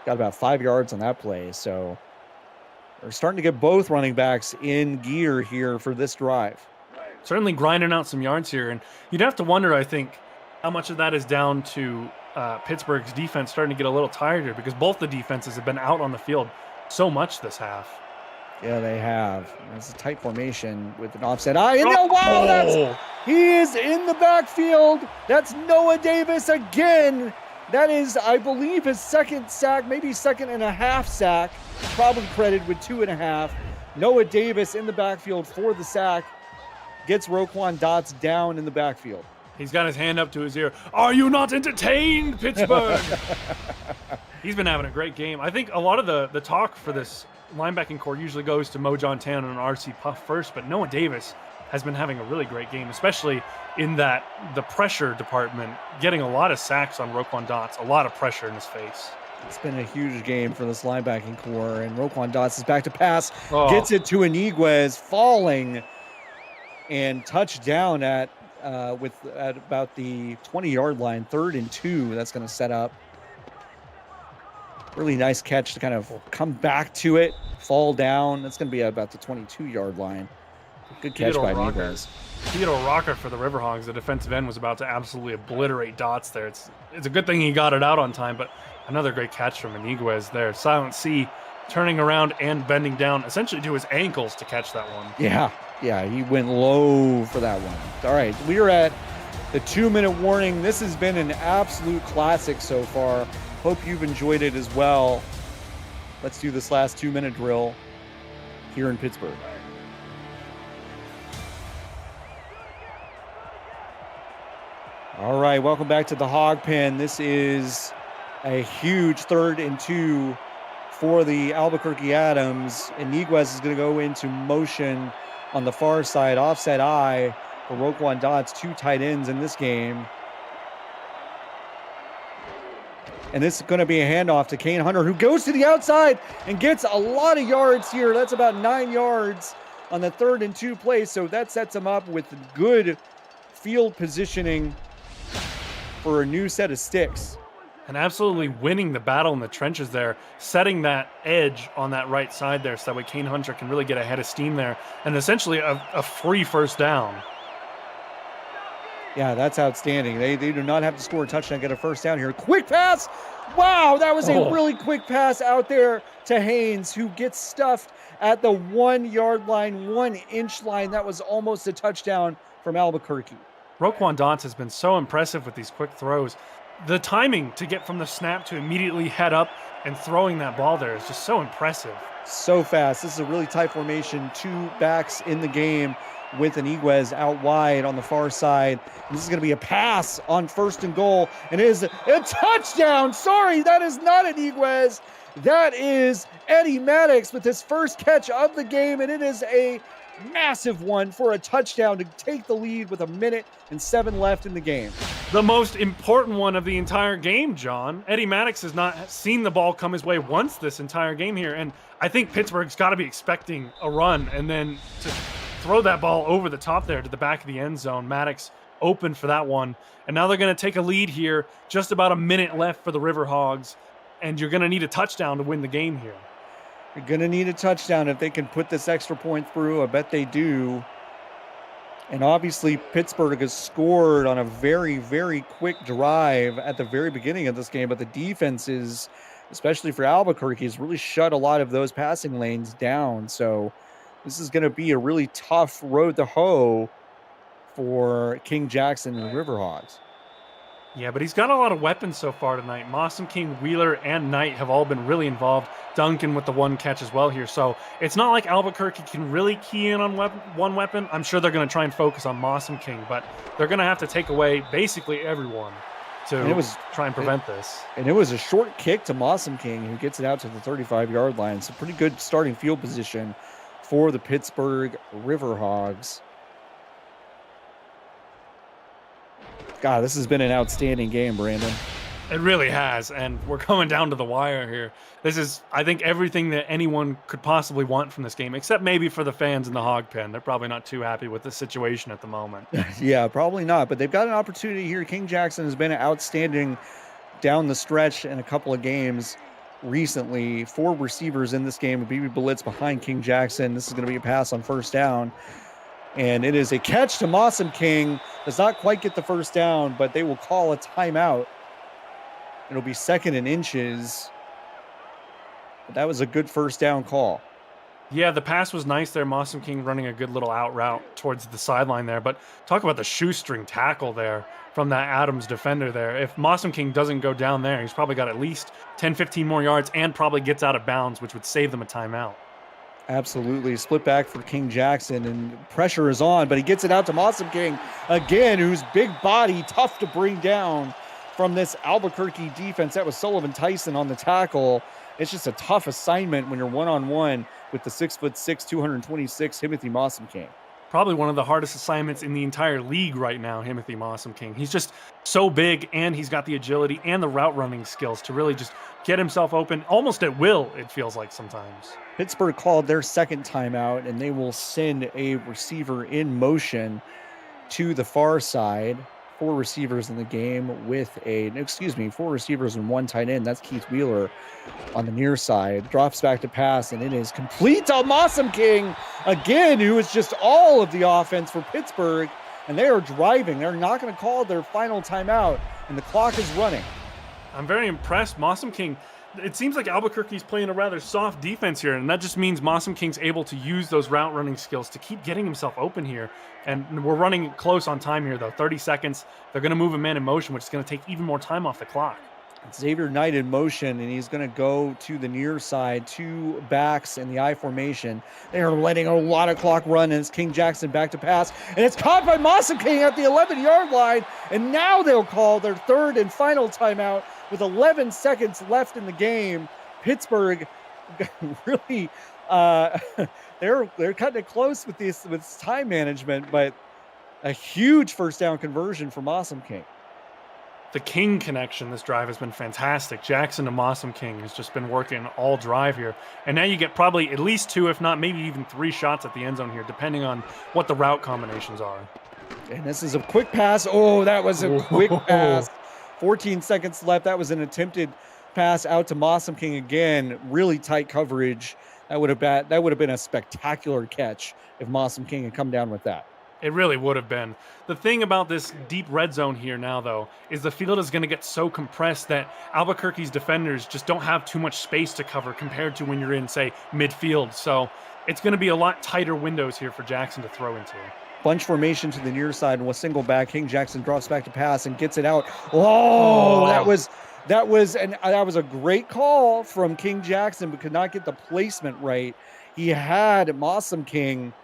Got about 5 yards on that play. So we're starting to get both running backs in gear here for this drive. Certainly grinding out some yards here. And you'd have to wonder, I think, how much of that is down to Pittsburgh's defense starting to get a little tired here, because both the defenses have been out on the field so much this half. Yeah, they have. It's a tight formation with an offset eye. And wow, he is in the backfield. That's Noah Davis again. That is, I believe, his 2nd sack, maybe 2nd and a half sack. Probably credited with 2.5. Noah Davis in the backfield for the sack. Gets Roquan Dots down in the backfield. He's got his hand up to his ear. Are you not entertained, Pittsburgh? He's been having a great game. I think a lot of the talk for this linebacking core usually goes to Mojon Tan and RC Puff first, but Noah Davis has been having a really great game, especially in that the pressure department, getting a lot of sacks on Roquan Dots, a lot of pressure in his face. It's been a huge game for this linebacking core, and Roquan Dots is back to pass, gets it to Iniguez, falling, and touchdown at about the 20-yard line, 3rd and 2. That's going to set up. Really nice catch to kind of come back to it, fall down. That's going to be about the 22-yard line. Good catch by Iniguez. Theodore Rocker for the Riverhogs. The defensive end was about to absolutely obliterate Dots there. It's a good thing he got it out on time, but another great catch from Iniguez there. Silent C turning around and bending down essentially to his ankles to catch that one. Yeah, he went low for that one. All right, we are at the 2-minute warning. This has been an absolute classic so far. Hope you've enjoyed it as well. Let's do this last 2-minute drill here in Pittsburgh. All right, welcome back to the Hog Pen. This is a huge 3rd and 2 for the Albuquerque Adams. Iniguez is going to go into motion on the far side, offset eye for Roquan Dots, 2 tight ends in this game. And this is going to be a handoff to Kane Hunter, who goes to the outside and gets a lot of yards here. That's about 9 yards on the 3rd and 2 play. So that sets him up with good field positioning for a new set of sticks. And absolutely winning the battle in the trenches there, setting that edge on that right side there so that way Kane Hunter can really get ahead of steam there, and essentially a free first down. Yeah, that's outstanding. They do not have to score a touchdown, get a first down here. Quick pass! Wow, that was a really quick pass out there to Haynes, who gets stuffed at the 1 yard line, 1 inch line. That was almost a touchdown from Albuquerque. Roquan Dance has been so impressive with these quick throws. The timing to get from the snap to immediately head up and throwing that ball there is just so impressive. So fast. This is a really tight formation. 2 backs in the game with Iniguez out wide on the far side. This is going to be a pass on 1st and goal. And it is a touchdown. Sorry, that is not Iniguez. That is Eddie Maddox with his first catch of the game. And it is a massive one for a touchdown to take the lead with 1:07 left in the game. The most important one of the entire game, John. Eddie Maddox has not seen the ball come his way once this entire game here. And I think Pittsburgh's got to be expecting a run, and then to throw that ball over the top there to the back of the end zone. Maddox open for that one. And now they're going to take a lead here. Just about a minute left for the Riverhogs. And you're going to need a touchdown to win the game here. They're going to need a touchdown if they can put this extra point through. I bet they do. And obviously, Pittsburgh has scored on a very, very quick drive at the very beginning of this game. But the defense is, especially for Albuquerque, has really shut a lot of those passing lanes down. So this is going to be a really tough road to hoe for King Jackson and the Riverhogs. Yeah, but he's got a lot of weapons so far tonight. Mossam King, Wheeler, and Knight have all been really involved. Duncan with the 1 catch as well here. So it's not like Albuquerque can really key in on one weapon. I'm sure they're going to try and focus on Mossam King, but they're going to have to take away basically everyone to try and prevent this. And it was a short kick to Mossam King, who gets it out to the 35-yard line. It's a pretty good starting field position for the Pittsburgh Riverhogs. God, this has been an outstanding game, Brandon. It really has, and we're coming down to the wire here. This is, I think, everything that anyone could possibly want from this game, except maybe for the fans in the hog pen. They're probably not too happy with the situation at the moment. Yeah, probably not, but they've got an opportunity here. King Jackson has been outstanding down the stretch in a couple of games recently. 4 receivers in this game. BB Blitz behind King Jackson. This is going to be a pass on first down. And it is a catch to Mossam King. Does not quite get the first down, but they will call a timeout. It'll be 2nd and inches. But that was a good first down call. Yeah, the pass was nice there. Mossam King running a good little out route towards the sideline there. But talk about the shoestring tackle there from that Adams defender there. If Mossam King doesn't go down there, he's probably got at least 10, 15 more yards and probably gets out of bounds, which would save them a timeout. Absolutely. Split back for King Jackson, and pressure is on, but he gets it out to Mossam King again, who's big body, tough to bring down from this Albuquerque defense. That was Sullivan Tyson on the tackle. It's just a tough assignment when you're one-on-one with the 6'6", 226 Timothy Mossam King. Probably one of the hardest assignments in the entire league right now, Timothy Mossam King. He's just so big, and he's got the agility and the route running skills to really just get himself open almost at will, it feels like sometimes. Pittsburgh called their 2nd timeout, and they will send a receiver in motion to the far side. 4 receivers in the game with 4 receivers and 1 tight end. That's Keith Wheeler on the near side. Drops back to pass, and it is complete to Mossam King again, who is just all of the offense for Pittsburgh. And they are driving. They're not going to call their final timeout, and the clock is running. I'm very impressed. Mossam King, it seems like Albuquerque's playing a rather soft defense here, and that just means Mossam King's able to use those route running skills to keep getting himself open here. And we're running close on time here, though. 30 seconds. They're going to move a man in motion, which is going to take even more time off the clock. Xavier Knight in motion, and he's going to go to the near side. 2 backs in the I formation. They are letting a lot of clock run, and it's King Jackson back to pass. And it's caught by Mossam King at the 11-yard line. And now they'll call their 3rd and final timeout with 11 seconds left in the game. Pittsburgh really, they're cutting it close with time management, but a huge first down conversion for Mossam King. The King connection this drive has been fantastic. Jackson to Mossam King has just been working all drive here. And now you get probably at least 2, if not maybe even 3 shots at the end zone here, depending on what the route combinations are. And this is a quick pass. Oh, that was a quick pass 14 seconds left. That was an attempted pass out to Mossam King again. Really tight coverage. That would have been a spectacular catch if Mossam King had come down with that. It really would have been. The thing about this deep red zone here now, though, is the field is going to get so compressed that Albuquerque's defenders just don't have too much space to cover compared to when you're in, say, midfield. So it's going to be a lot tighter windows here for Jackson to throw into. Bunch formation to the near side and with single back. King Jackson drops back to pass and gets it out. Oh, that was a great call from King Jackson, but could not get the placement right. He had Mossam King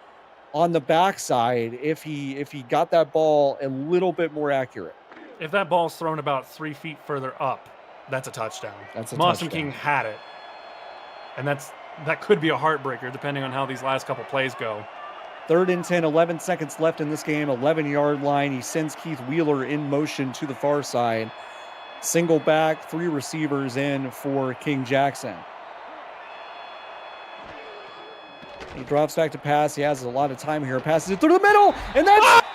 on the backside if he got that ball a little bit more accurate. If that ball's thrown about 3 feet further up, that's a touchdown. Mossam King had it. And that could be a heartbreaker depending on how these last couple plays go. 3rd and 10, 11 seconds left in this game, 11-yard line. He sends Keith Wheeler in motion to the far side. Single back, 3 receivers in for King Jackson. He drops back to pass. He has a lot of time here. Passes it through the middle, and that's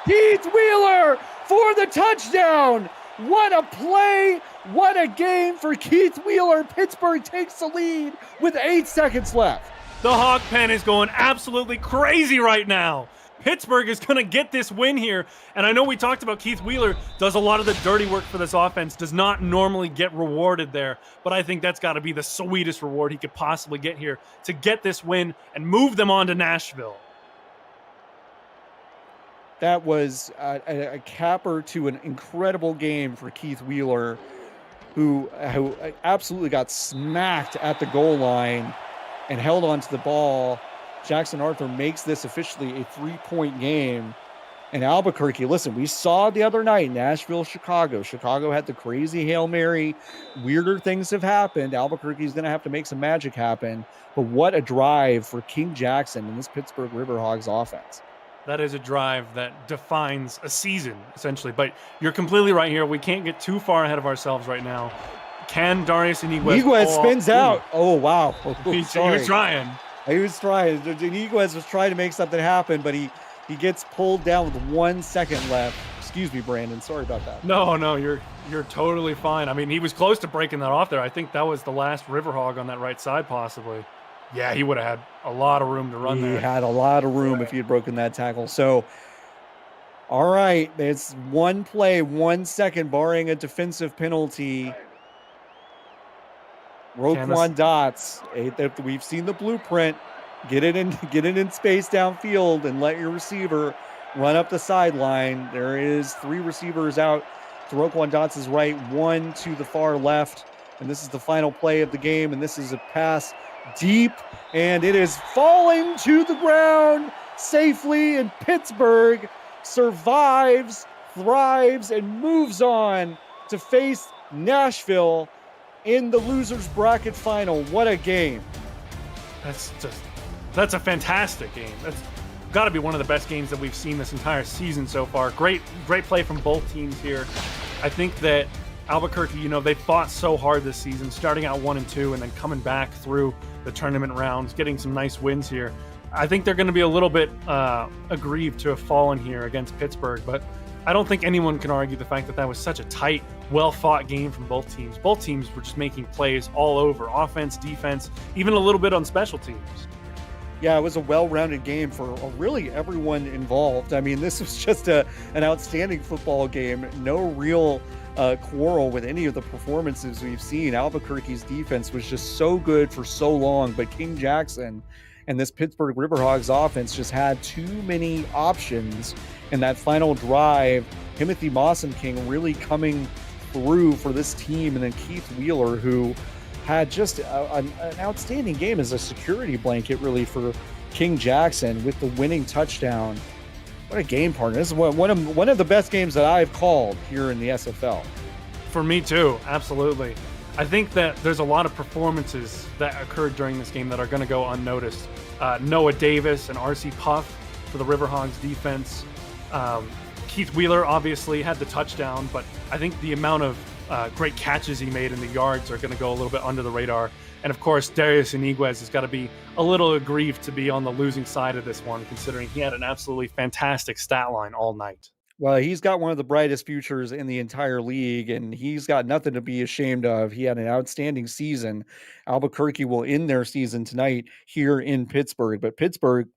Keith Wheeler for the touchdown. What a play. What a game for Keith Wheeler. Pittsburgh takes the lead with 8 seconds left. The Hog Pen is going absolutely crazy right now. Pittsburgh is going to get this win here. And I know we talked about Keith Wheeler does a lot of the dirty work for this offense, does not normally get rewarded there. But I think that's got to be the sweetest reward he could possibly get here to get this win and move them on to Nashville. That was a capper to an incredible game for Keith Wheeler, who absolutely got smacked at the goal line and held onto the ball. Jackson Arthur makes this officially a 3-point game. And Albuquerque, listen, we saw the other night, Nashville, Chicago. Chicago had the crazy Hail Mary. Weirder things have happened. Albuquerque's going to have to make some magic happen. But what a drive for King Jackson and this Pittsburgh Riverhogs offense. That is a drive that defines a season, essentially. But you're completely right here. We can't get too far ahead of ourselves right now. Can Darius Iniguez spins out. Oh, wow. He was trying. He was trying. Iniguez was trying to make something happen, but he gets pulled down with 1 second left. Excuse me, Brandon. Sorry about that. No, you're totally fine. I mean, he was close to breaking that off there. I think that was the last Riverhog on that right side, possibly. Yeah, he would have had a lot of room to run there. He had a lot of room if he had broken that tackle. So, all right, it's 1 play, 1 second, barring a defensive penalty. Roquan Dots, we've seen the blueprint. Get it in space downfield and let your receiver run up the sideline. There is 3 receivers out to Roquan Dots' right, 1 to the far left. And this is the final play of the game. And this is a pass deep, and it is falling to the ground safely. And Pittsburgh survives, thrives, and moves on to face Nashville in the losers bracket final. What a game. That's a fantastic game. That's got to be one of the best games that we've seen this entire season so far. Great play from both teams here. I think that Albuquerque, they fought so hard this season, starting out 1-2 and then coming back through the tournament rounds, getting some nice wins here. I think they're going to be a little bit aggrieved to have fallen here against Pittsburgh, but I don't think anyone can argue the fact that that was such a tight, well-fought game from both teams. Both teams were just making plays all over, offense, defense, even a little bit on special teams. Yeah, it was a well-rounded game for really everyone involved. I mean, this was just an outstanding football game. No real quarrel with any of the performances we've seen. Albuquerque's defense was just so good for so long, but King Jackson and this Pittsburgh Riverhogs offense just had too many options in that final drive. Timothy Mossam King really coming through for this team, and then Keith Wheeler, who had just an outstanding game as a security blanket really for King Jackson with the winning touchdown. What a game partner. This is one of the best games that I've called here in the SFL. For me too, absolutely. I think that there's a lot of performances that occurred during this game that are going to go unnoticed. Noah Davis and R.C. Puff for the Riverhogs defense. Keith Wheeler obviously had the touchdown, but I think the amount of great catches he made in the yards are going to go a little bit under the radar. And of course, Darius Iniguez has got to be a little aggrieved to be on the losing side of this one, considering he had an absolutely fantastic stat line all night. Well, he's got one of the brightest futures in the entire league, and he's got nothing to be ashamed of. He had an outstanding season. Albuquerque will end their season tonight here in Pittsburgh, but Pittsburgh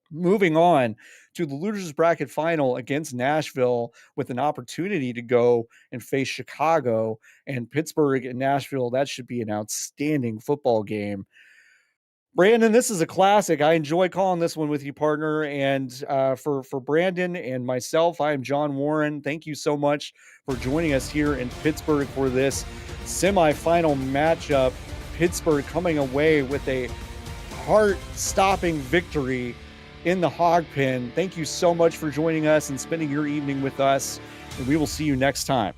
moving on to the losers bracket final against Nashville with an opportunity to go and face Chicago and Pittsburgh and Nashville. That should be an outstanding football game. Brandon, this is a classic. I enjoy calling this one with you, partner. And for Brandon and myself, I am John Warren. Thank you so much for joining us here in Pittsburgh for this semifinal matchup. Pittsburgh coming away with a heart-stopping victory in the hog pen. Thank you so much for joining us and spending your evening with us. And we will see you next time.